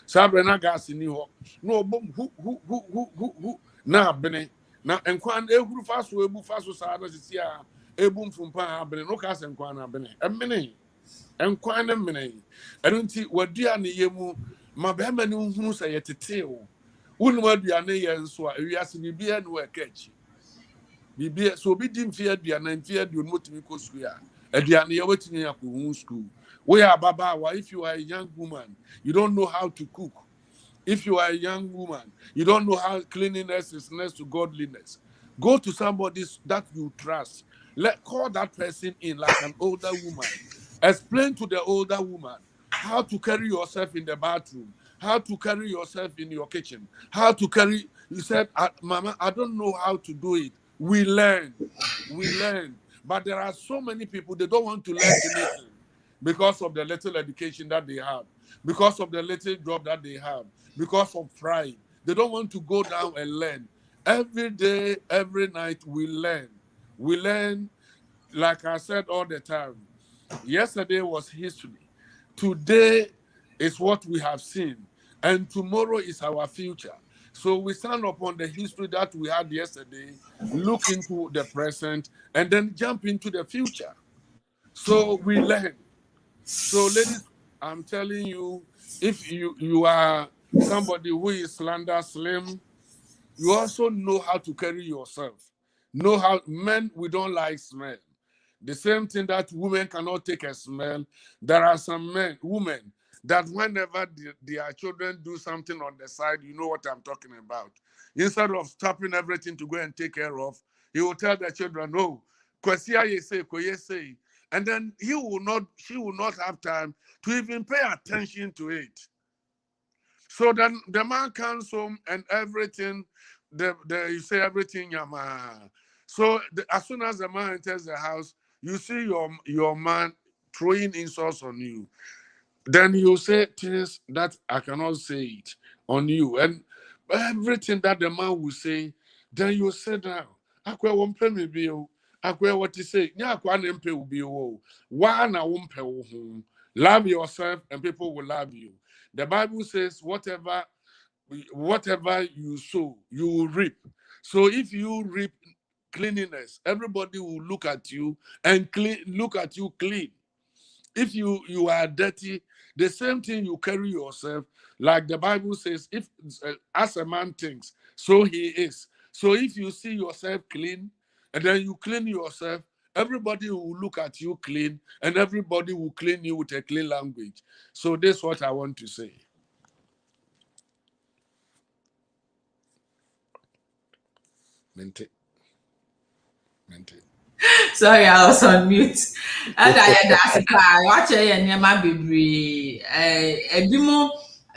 S2: sabre na gas ni ho no obom hu na abene na nkwan ehuru faso ebu faso sa na sisi a ebu mfumpa abene no ka se nkwan na abene emene nkwan na mene eno nti wadua ne yemu ma be ma ne hunu sa yetete o wonu adua ne ye nso a ewiase bibia no ekachi bibia so obi di mfia adua na mfia adua no motimi ko school a aduane ye watimi akọ school we are baba. If you are a young woman, you don't know how to cook. If you are a young woman, you don't know how cleanliness is next to godliness. Go to somebody that you trust. Call that person in like an older woman. Explain to the older woman how to carry yourself in the bathroom, how to carry yourself in your kitchen, how to carry. You said, Mama, I don't know how to do it. We learn. But there are so many people, they don't want to learn anything because of the little education that they have, because of the little job that they have, because of pride. They don't want to go down and learn. Every day, every night, we learn. We learn, like I said all the time. Yesterday was history. Today is what we have seen. And tomorrow is our future. So we stand upon the history that we had yesterday, look into the present, and then jump into the future. So we learn. So, ladies, I'm telling you, if you are somebody who is slender, slim, you also know how to carry yourself. Know how men, we don't like smell. The same thing that women cannot take a smell. There are some women that whenever their children do something on the side, you know what I'm talking about. Instead of stopping everything to go and take care of, he will tell the children, "No, kwasia ye say, koye say," and then she will not have time to even pay attention to it. So then the man comes home and everything, you say everything, yama. So as soon as the man enters the house, you see your man throwing insults on you. Then you say things that I cannot say it on you. And everything that the man will say, then you sit down. Akwe wompe me bio. Akwe what you say. Nya akwa nempe ubi wo. Wa na wompe wo hum. Love yourself and people will love you. The Bible says whatever you sow, you will reap. So if you reap cleanliness, everybody will look at you and look at you clean. If you are dirty, the same thing you carry yourself. Like the Bible says, if as a man thinks, so he is. So if you see yourself clean, and then you clean yourself, everybody will look at you clean, and everybody will clean you with a clean language. So this is what I want to say. Maintain.
S1: Sorry, I was on mute. And I watch my baby.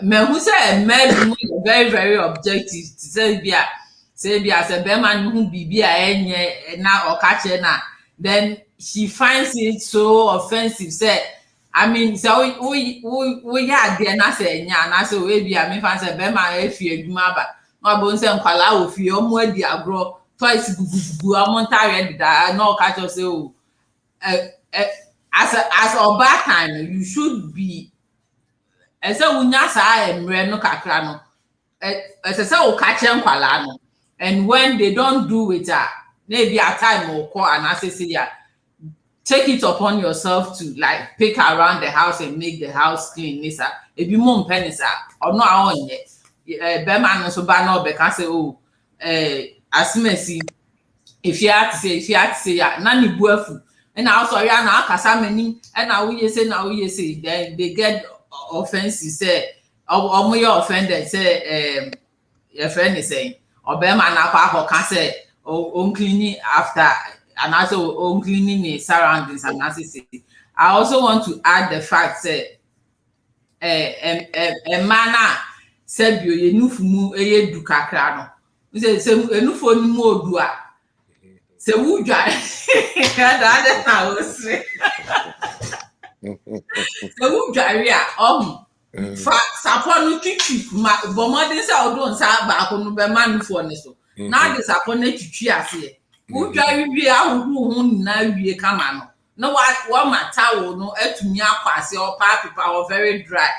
S1: Who say men very, very objective to say be as a man who be now or catch na. Then she finds it so offensive. Say, I mean, so we had the na say na so we be I mean fancy be man if you adwuma ba. No bon say nkwala ofi omo adi agro. Twice Montarian that no catch us say as a bad time you should be as a unyasa and no kakrano as a so catch kwala and when they don't do it maybe a time or call and associate take it upon yourself to like pick around the house and make the house clean nisa if you mom penisa or no on yet beman so ba no be can say as mercy if you have to say nani buafu and also ya na akasa mani and now we say then they get offensive say or you offended say your friend is saying or be man na can say on cleaning after and also on cleaning the surroundings and say I also want to add the fact say a man said you nufu mu du kakra no say enufo ni mu odua say wudwa that I was say wudwa wi a fa saponu twitwi bomodin say odon sa ba ko no be manufo ne so na de saponu twitwi ase wudwa wi ahuhu hu na wie kama no no wa matawo no atumi akwase o pa paper or very dry.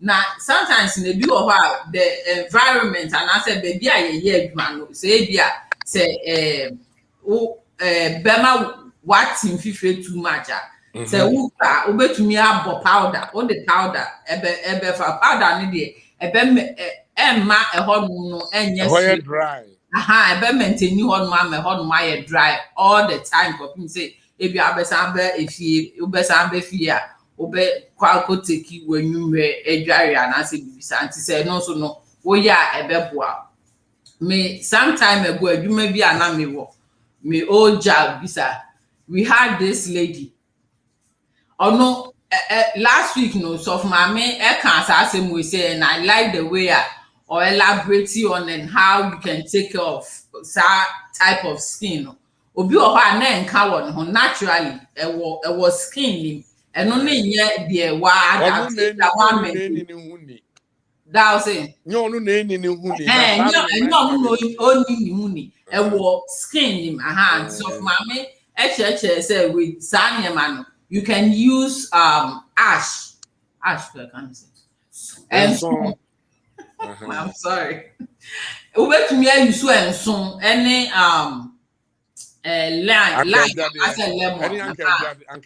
S1: Now, sometimes in the view of the environment, and I said, baby, I man, say, Bema, what in FIFA too much. Say, obey to me, about powder, all the powder, ebe for powder, need Emma, a hot no, and yes,
S2: dry.
S1: Ebe maintain you on my hot my dry all the time. For him say, if you have a sample, if you besambe fear. Obe kwako teki wenumre edware anase bibisa anti say no so no wo ya ebeboa me sometime ago adwuma bi ana me wo me old job bisa we had this lady no last week no so of mama can asem we say and I like the way or elaborate on and how you can take care of that type of skin obi o ha na nka won ho naturally e was skin and only yet the that one that was it.
S2: No,
S1: only and what skin in my hands. So, mommy, say with Sanya man, you can use ash, and so I'm sorry. Over to me, you swear and so any line as a lemon.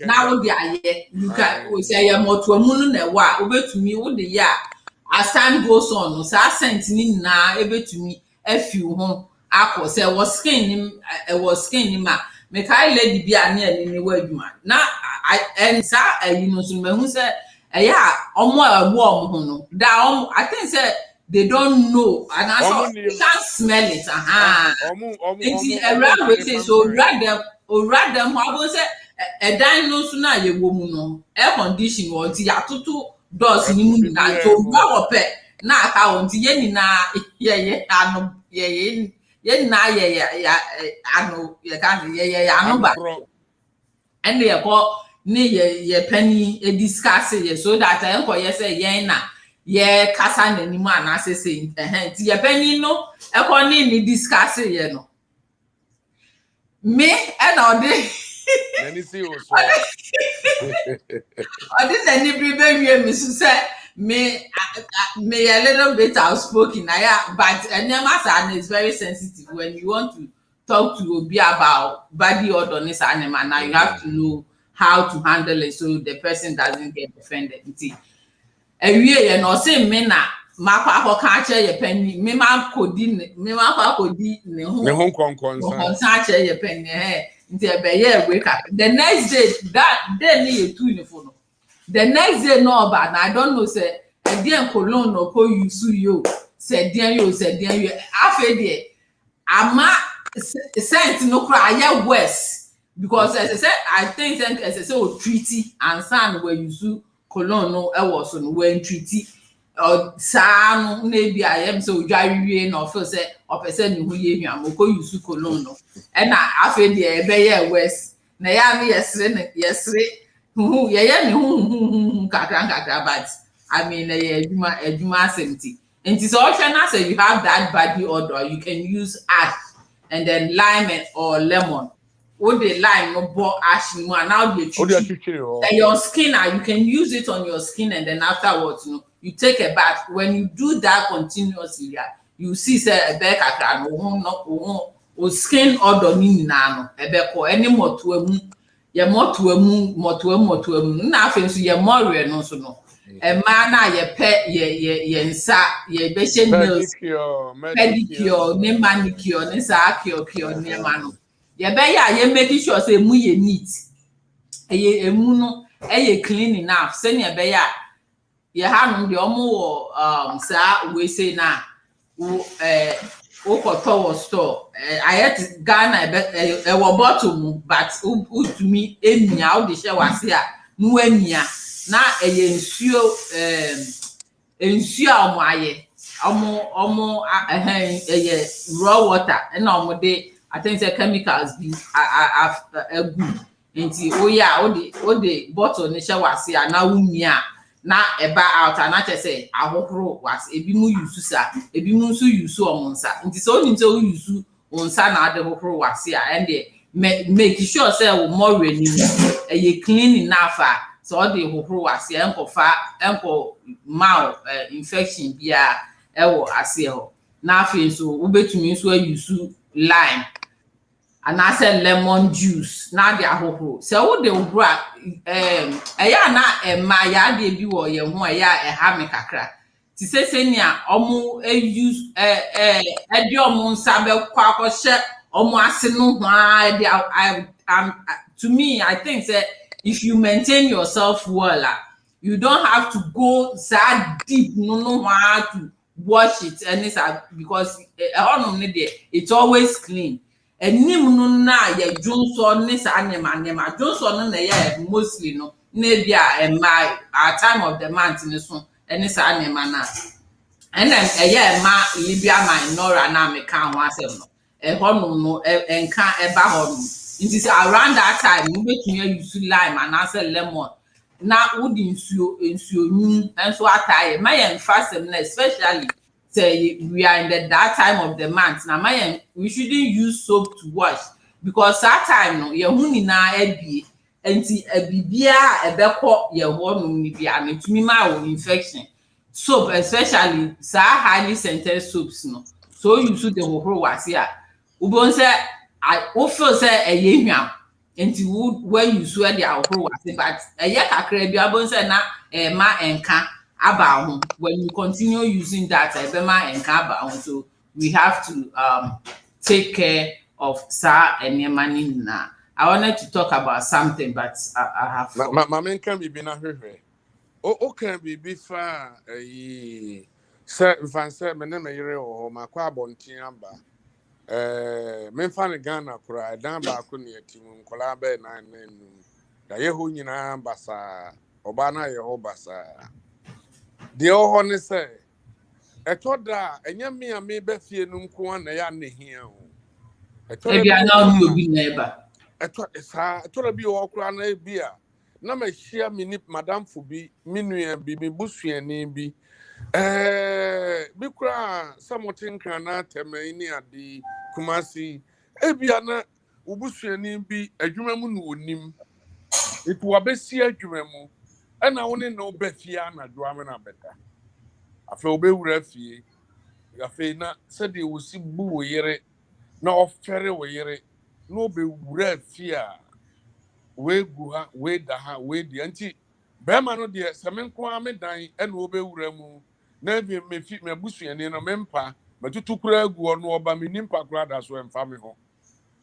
S1: Now you can say you're more to a moon and what over to me all the year as time goes on. So I sent in now able to me a few home. I say was skin him. Make I lady be a near any word man. Now I and sir you know some who said yeah more warm down I think say they don't know and I saw you can't smell it it's around with it so rather how was it a dino na ye woman no air condition or ya tutu doors ni na so go pe na ka on ti ye na ye anu ye na ye anu ye ka ye anu ba and they call ni ye penny e discuss ye so that enko ye say ye na ye kasa n'animu anase say ti ye penny no e ko ni discuss ye no me and all day
S2: Then you see also.
S1: I didn't any baby, Mrs. Say, me a little bit outspoken, but Nyama is very sensitive when you want to talk to Obi about body odor on this animal. Now you have to know how to handle it so the person doesn't get offended. Ewie ye no say me na makwa akoka ache ye pani me ma kodi ne ho konkonsa ache ye pani nti ebe ye wake up the next day that day ni ye tu ni fo no the next day no bad na I don't know say edien cologne no ko use yo say dien yo afa de ama scent no kra aye worse because as I said I think as I say o treaty and san where use cologne no e was so no when treaty saa no na bi ayem say odwarewie na ofo say opese ne hu ye hwa mo ko use cologne no e na afa de e be ye worse na ya me yesre hu ye ne hu kakra but I mean ejuma asenti nti so option na say you have that body odor you can use ash and then lime or lemon with the lime no bo ash no and now your skin you can use it on your skin and then afterwards you take a bath when you do that continuously you see say ebe kakra no o skin odor ni na no ebe ko any moto amu ye moto amu na afi so ye more no so no ma na ye pe ye nsa ye be she nails pedicure ne manicure ne sa cure ne ma no ye be ya ye make sure say emu ye neat emu no clean enough say ne be ya ye ha no de omo wo sa we say na wo koto wo store ayet Ghana e wo bottle mu but utumi emia wo de she wase a no emia na nsuo omo aye omo raw water na omo de I think say chemicals be good nti o de bottle ni she wase a na umia na eba out na che say ahohoro was ebi mu use sa ebi mu nso use omo nsa nti so oni nso use onsa na ade hohoro wase a and make sure say wo more renew clean enough so all the hohoro wase enko mouth infection bia ewo ase ho na afi so wo betumi nso use lime and I said lemon juice na the ahohoro so wo de obra eya na ma ya de bi wo ye ho eya ha me kakra ti se nia omo use de omo nsa be kwa akose omo ase no ho to me I think say if you maintain yourself well you don't have to go that deep no to wash it and it's because it's always clean enim no na ya junso ne sa nema junso no na ya mostly no na bia at time of the month ne so ene sa nema na and then ma Libya minora na me kan ho asem no no enka eba ho no nti say around that time we betumi use lime and as lemon na would nsuo nyu enso ataye mayen fasem na especially say we are in that time of the month na mayen we shouldn't use soap to wash because that time no ye hu ni na ebie enti ebibia ebekọ ye ho no ni bia na tumi ma wo infection soap especially highly scented soaps no so you should the hohoro wase a ubon say I feel say hwam enti when you swear the ahohoro wase but kakra bi abon say na ma enka aba ho when you continue using that ma enka aba ho so we have to take care of enema ni na I wanted to talk about something but I have
S2: my men can be na hwehwe o can be fa say fan say me na me yere o makwa abontin amba memfa Ghana kura dan ba ko ne atimu nkola be na nanu da ye ho nyina basa oba na ye ho basa de o ho ne say etoda enya me a me be fie nu nko na ya ne hia o
S1: etoda bi na o obi na eba
S2: etoda bi o kura na bi a na ma hia me ni madam fo bi minua bi me busuani bi bikura samotin kana temani adi kumasi ebia na ubusuani bi adwuma mu no onim itu wabesi adwuma mu ana woni no befia na dwame na beda afa obewura fie afa na sede wosi bu wo yere na ofere wo yere na obewura fie a we gu ha we da ha we di anti bema no de semenko amedan ena obewura mu na bi mefi mebusuani no mempa matutu kura agu no oba menimpa kura da so emfa me ho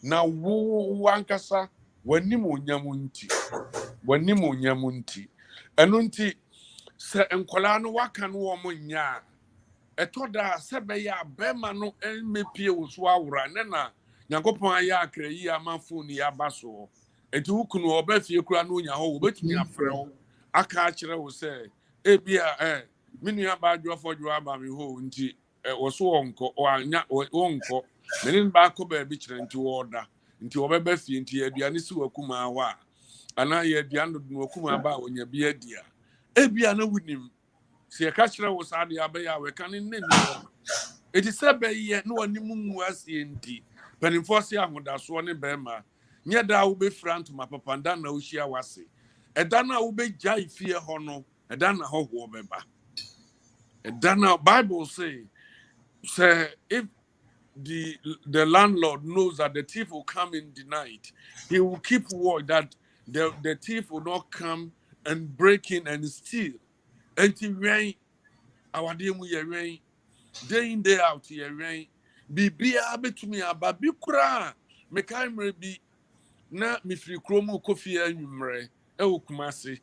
S2: na wo ankasa wanim onyamunti enu nti se enkola no waka no wo nya etoda se be ya bema no mepie wo so awura ne na Nyankopon aya akrayi amanfo ni abaso eti wukunu oba fie kura no nya ho obetumi afrew aka akire wo se ebia minu ya ba adwofo dwo aba me ho nti wo so wonko anya wonko menin ba ko ba bi kire nti wo da nti obeba fie nti aduane si wakuma ho a ana ye aduane do wakuma ba onya bi adia ebia na wunim se ka kire wo sa de abaya we kan ne no eti se be ye no wanim mu asie nti penimfosi ahodaso ne bema nye da wo be front ma papanda na ohia wase eda na wo be jai fie ho no eda na ho ho beba eda na Bible say if the landlord knows that the thief will come in the night, he will keep watch that the thief will not come and break in and steal. Until rain, our dear mu ye rain, day in day out ye rain. Bibia betumi aba bi kura me kan bi na me firi kromu kofi anwumre e okumase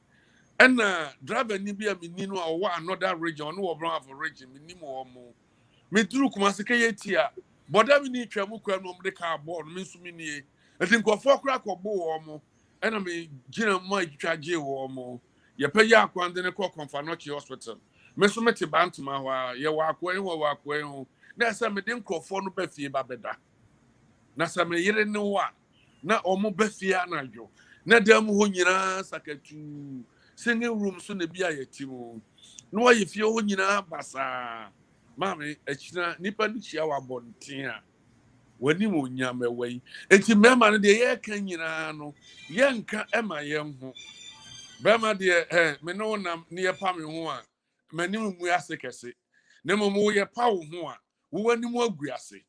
S2: ena driver ni bia me ni no a wo another region no wo brown for region me ni mo mo me duru kumase ke yetia boda me ni twamu kwa no mde ka board me nso me nie enti nkofo kura kobo wo mo ena me gina mo atwaje wo mo ye pa ya akwande ne ko Confanochi hospital me so mete bantuma ho a ye wa akwan ho na sa me de nkofo no ba fie ba beda na sa me yire ne wa na omo ba fie anadwo na dem ho nyina sakatu singing room so na bia yetimo no wa ye fie ho nyina basa mame akina nipa ni chia wa bonten a wani mo nyame wai enti mema no de ye kan nyina no ye nka ema ye ho bema de me no nam ne ye pa me ho a mani mu ase kese ne mo ye pa wo ho a wo wani mu aguase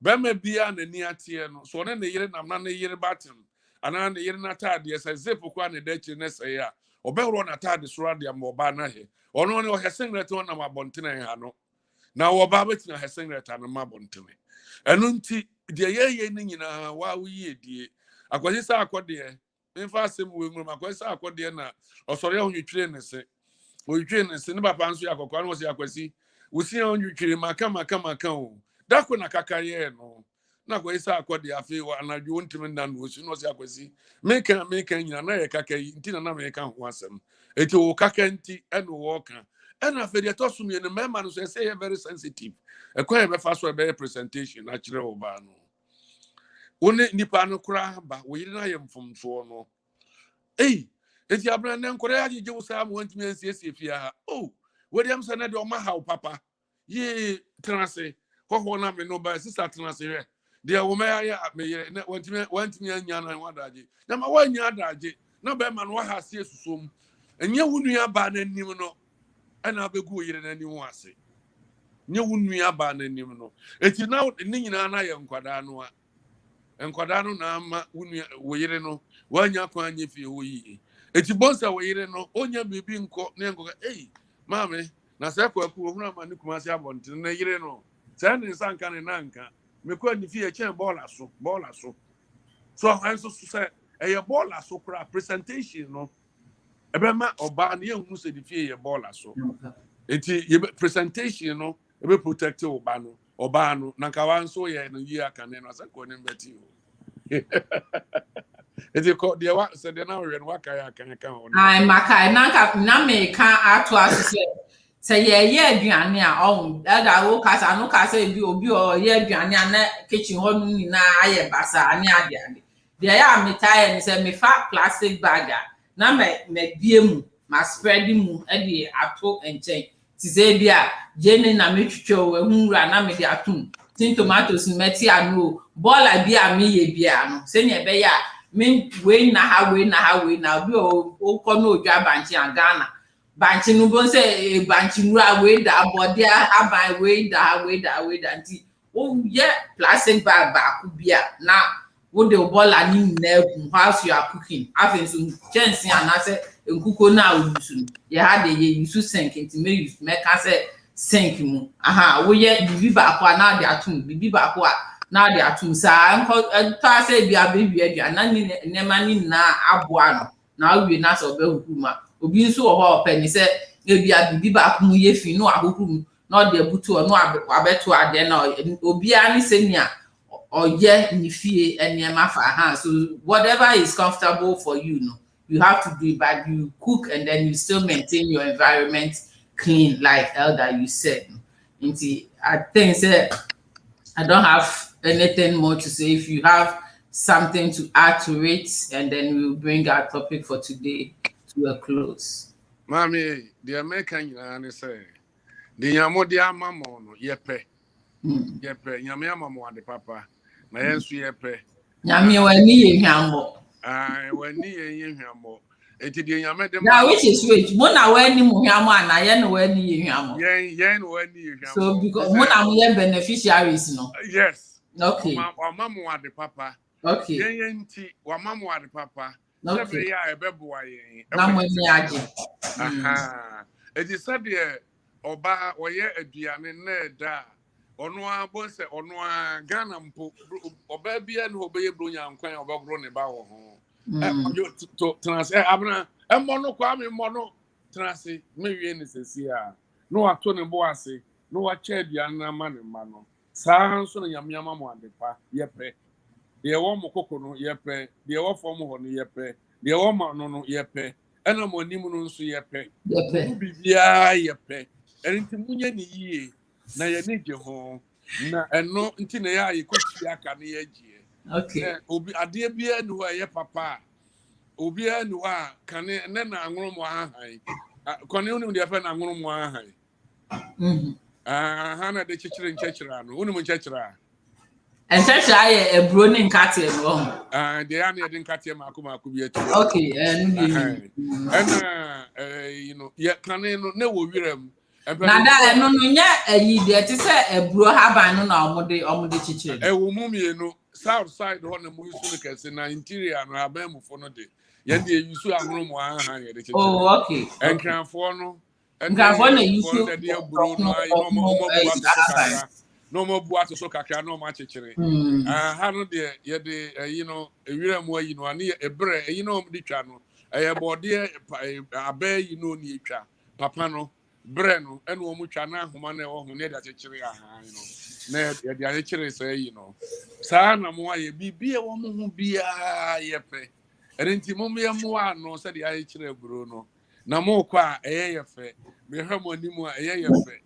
S2: bema bia na ni ate no so ne yire nam na ne yire batem ana ne yire na tade se zepo kwa ne dachi ne se ya obewro na tade so rade am oba na he ono ne o hesengret on nam abontene ha no na wo ba betina hesengret an ma abontene enu nti de ye ni nyina wa wo yi die akwasi sa akode mfa asem wo ngrum akwasi sa akode na osore ahunwetire ne se oyitwe ne se ne papa nso yakokwa no se akwasi wosi ahunwetire maka o dako na kakaye no na kwasi sa akode afi wa anadwo ntimi nda no osi no se akwasi meka nyina na ye kakayi nti na meka ho asem eti wo kaka nti eno wo ka ena fe de tosum ye ne mema no so say very sensitive ekwa be fa so be presentation na kire wo ba no woni nipa no kura ba wo yiri na ye mfomso no eti abran ne nkore agye wo sa mo ntimi ansiesie fia wo dem se na de o ma haw papa ye transe ho na me no ba sister transe we de wo ma ya me ye na wantimi anya na wadaje na ma wanya adaje na be ma no ha sie susom enye wunu ba na nim no ana begu yire na nim wase nye wunu ba na nim no eti na ni nyina na ye nkwada no a enkwada no na ama wunu wo yire no wanya kwa anye fie wo yi eti bonsa wo yire no onya bibi nko na nko mame na se kwa ku hunu ama ni kuma se abontin na yire no se ne sanka ne nanka me kwa ni fie chen bola so so hanso se eye bola so kra presentation no ebema oba na ye hunu se di fie ye bola so eti ye presentation no ebe protect oba no na ka wan so ye no yi aka ne no se ko ne mbeti o eti ko de wa se de na we no aka ya kan kan o
S1: ai maka na me kan ato asese se ye aduane a on da wo kasa no kasa bi obi o ye aduane na kitchen ho no ni na aye basa ani ade de ya metaye ni se me fa plastic bag na me bie mu ma spread mu e de ato enchen ti se bia jene na me twetwe o ehunra na me de atum tin tomatoes meti anu bola bi a me ye bia no se ne be ya me we na ha we na bi o ko no odwa banchi Ghana banchi no bon se banchi nura we da body aban we da nti o ye plastic bag ba ku bia na wo de bola ni na ku whilst you are cooking afin so chance ana se nkuko na use ye ha de ye use sink nti me use me ka se sink mu wo ye bibi ba ko na de atum bibi ba ko na de atum sa nko ta se bia bebi adua na ni nema ni na aboa no na wi na so be hukuma obi nso wo ho pe ni se ebia bibi ba ko mu ye fi no ahohuru na de butu no abeto ade na obi ani se ni a oye ni fie enema fa so whatever is comfortable for you no you have to do it, but you cook and then you still maintain your environment clean like Elder you said. I think I don't have anything more to say. If you have something to add to it, and then we'll bring our topic for today to a close.
S2: Mommy, the American you say the Yamodia Mamono, yepe. Yepe, Yamama the papa. My answer yepe.
S1: Yami weni yambo.
S2: Weni yambo.
S1: Now which is which? Mona weni muhamo na yen weni yamo.
S2: Yen weni yamo.
S1: So because mona muye beneficiaries no.
S2: Yes.
S1: Okay.
S2: Wamamu the papa.
S1: Okay.
S2: Yen ti wamamu the papa.
S1: Okay.
S2: Ya ebeboa yen.
S1: Na mweni aje.
S2: Aha. It is said there oba oye aduane na da. Ono abo se ono Ghana mpo oba bia no obeye bro nyankwan obegro ne ba wo ho. To transe abna emono kwa me mono transe mewie ne sesi a no ato ne bo ase no wa cha aduane na ma ne ma no saa nso no nyamyama mo adepa yepe de wo mo kokko no yepe de wo fo mo ho no yepe de wo ma no no yepe ena mo nim no nso yepe bibia yepe enti munye ne yie na ye ne je ho na eno nti na ya yikochi aka ne ye gie.
S1: Okay.
S2: Obi ade bia nu wa ye papa obi anu wa kane ne na anwuru mo ahan kone unu de fa na anwuru mo ahan ha na de chichire nchechira no unu mo nchechira
S1: nchechira ye ebro ne nkate no
S2: de ya na de nkate mako bi atu.
S1: Okay
S2: you know ye kane no ne wo wiram
S1: na da no nya ayi de ti se ebro haban no na omode chichire
S2: wo mumie no south side ho na mo yusu ne kase na interior no haban mu fo no de ye de yusu anwuru mo ahan ye de chichire.
S1: Oh okay.
S2: Enkranfo no
S1: Enkranfo na yusu
S2: de ebro no ai no mo bua so kakra no mo bua so kakra no ma chichire ha no de ye de you know ewira mu ayi no ane ebre you know mo de twa no eye bode abe you know ni twa papa no bre no ene wo mu twa na ahoma na wo ho ne de chichire aha you know na ye de chichire so you know saa na mo aye bibie wo mo hu bia ye pe enti mo me mo ano se de aye chichire bro no na mo kwa eye fe me hwa mo ni mo eye fe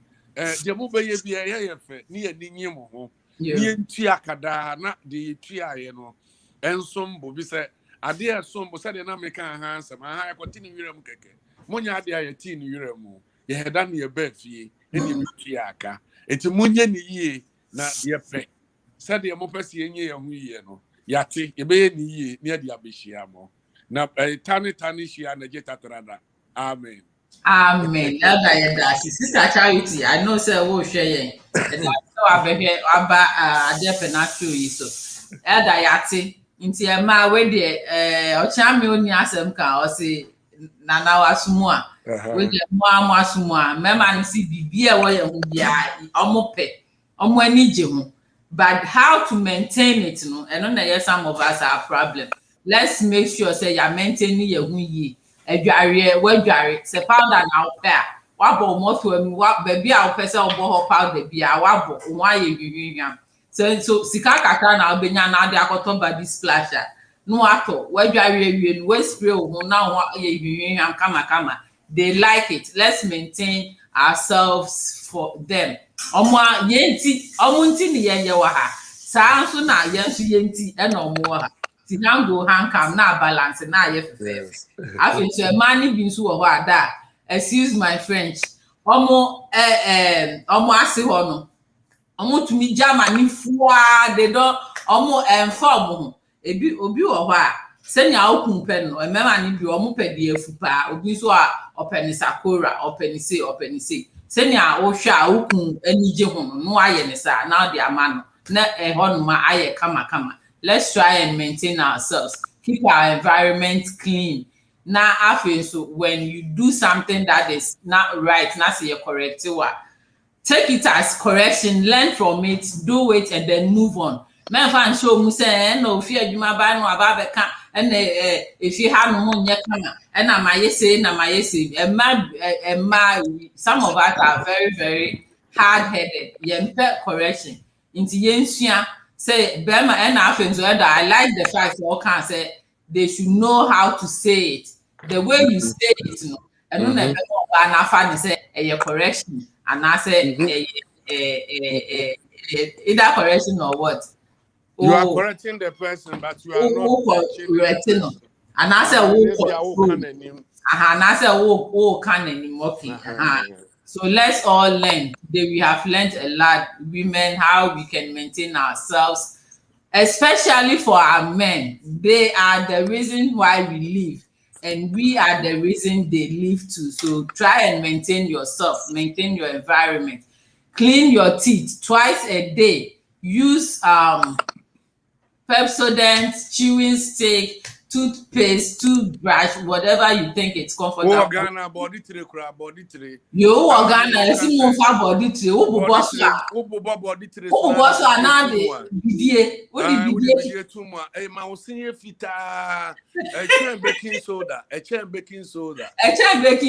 S2: de mo be ye bia eye fe ni ye ni nyim ho ni entu akada na de etu aye no ensombo bi se ade esombo se de na me kan ha ansem aha yakoti ni wiram keke monya ade aye ti ni wiram ye heda na ye ba fie eni etu aka eti munye ni yie na ye pe se de mo pese ye nye ye hu yie no yate ye be ye ni yie ni ade abehia mo na tani shia na jetatrada. Amen.
S1: Amen. Elder Sister Charity, I know say wo hwe yen. And so abehwe aba Adiepena Show yi so. Elder yate nti e ma we de ochame oni asem ka o se nana wasumu a. We de mo amasumu a mema no si bibia wo ye hu bia omope. Omo ani je hu. But how to maintain it no, and no some of us are problem. Let's make sure say you maintain your hu yi. Edware wadware se powder na wo pe a wabo moto anu wa baby a wo pe se wo bo powder bia wabo wo aye hwehwehwam so sika kakra na obenya na ade akoton body splasher no ato wadware wie no we spray wo na wo aye hwehwehwam kama they like it. Let's maintain ourselves for them omo yenti omo nti ni yenye wa ha saa nso na yenso yenti e na omo wa ha go hankam na balance na ye fefe afi so man bi nso wo ho ada excuse my French omo ase ho no Omo to me Germany fua they don't omo inform ebi obi wo ho a senya okun pe no emema ni bi omo pe de afupa obi so a openi sakora openi say senya wo hwa a okun anije ho no aye ne sa now the amano na ehonuma aye kama. Let's try and maintain ourselves, keep our environment clean. Now after so when you do something that is not right, not say correct, take it as correction, learn from it, do it, and then move on. Men fan show me say no fear you ma ba no aba beka and if you have no money kama and na my say some of us are very very hard-headed. Yempe correction. Into yensua say Bema and I like the fact that all can say they should know how to say it. The way you say it, you know, and no never na say a correction and I say either correction or what.
S2: You are correcting the person, but you are not
S1: correcting. And I say and I say okay. So let's all learn. Today we have learned a lot, women, how we can maintain ourselves, especially for our men. They are the reason why we live, and we are the reason they live too. So try and maintain yourself, maintain your environment, clean your teeth twice a day. Use Pepsodent, chewing stick, toothpaste, toothbrush, whatever you think it's comfortable.
S2: Oh, Ghana body tray.
S1: You Ghana, see more body tray. Who boss
S2: body tray?
S1: Who boss now the BDA? What the
S2: BDA too much? Hey, ma, usinye fita. Baking soda. Baking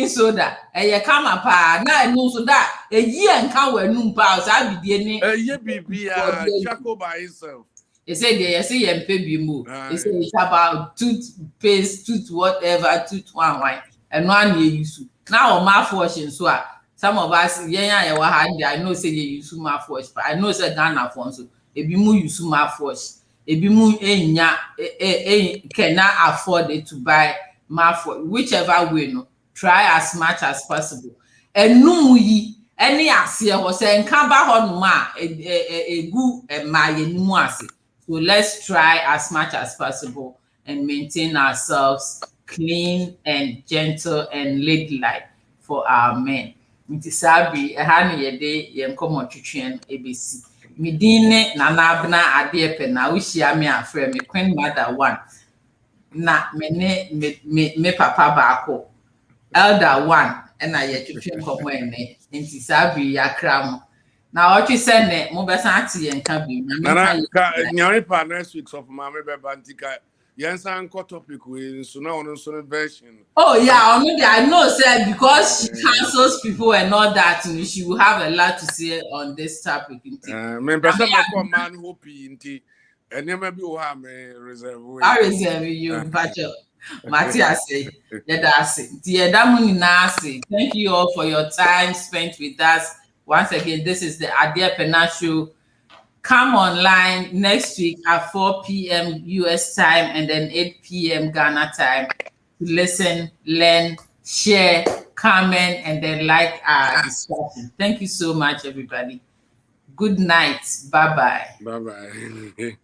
S1: soda. You come up na no so that a year and can we no pa so BDA ni.
S2: Ye bibia charcoal by itself.
S1: They say they say you pay more. They say it's about toothpaste, whatever, wine, and one year use. Now mouthwash so some of us I know say you use mouthwash, but I know say Ghana for so if you use mouthwash, if you cannot afford it to buy mouthwash, whichever way no, try as much as possible. And no any asia was saying kaba honma egu emaye. So let's try as much as possible and maintain ourselves clean and gentle and ladylike for our men. Nti sabi ehanu yede yenkomo twetwen ebesi. Midine na nabna Adiepena ushia me afre me Queen Mother 1. Na me papa baako. Elder 1 and I twetwen komo ene. Nti sabi yakram. Now what you said ne mo besan ati yen ka bi
S2: na nyare pa next week of mama be bantika yensan ko topic we so na on so version.
S1: Oh yeah, I know said because she cancels people and all that, and she will have a lot to say on this topic.
S2: Me person ko man hope inti enema bi o ha me reserve.
S1: I reserve you, Pacho. Matthias say, thank you all for your time spent with us. Once again, this is the Adiepena Show. Come online next week at 4 p.m. US time and then 8 p.m. Ghana time to listen, learn, share, comment, and then like our discussion. Thank you so much, everybody. Good night. Bye-bye.
S2: Bye-bye.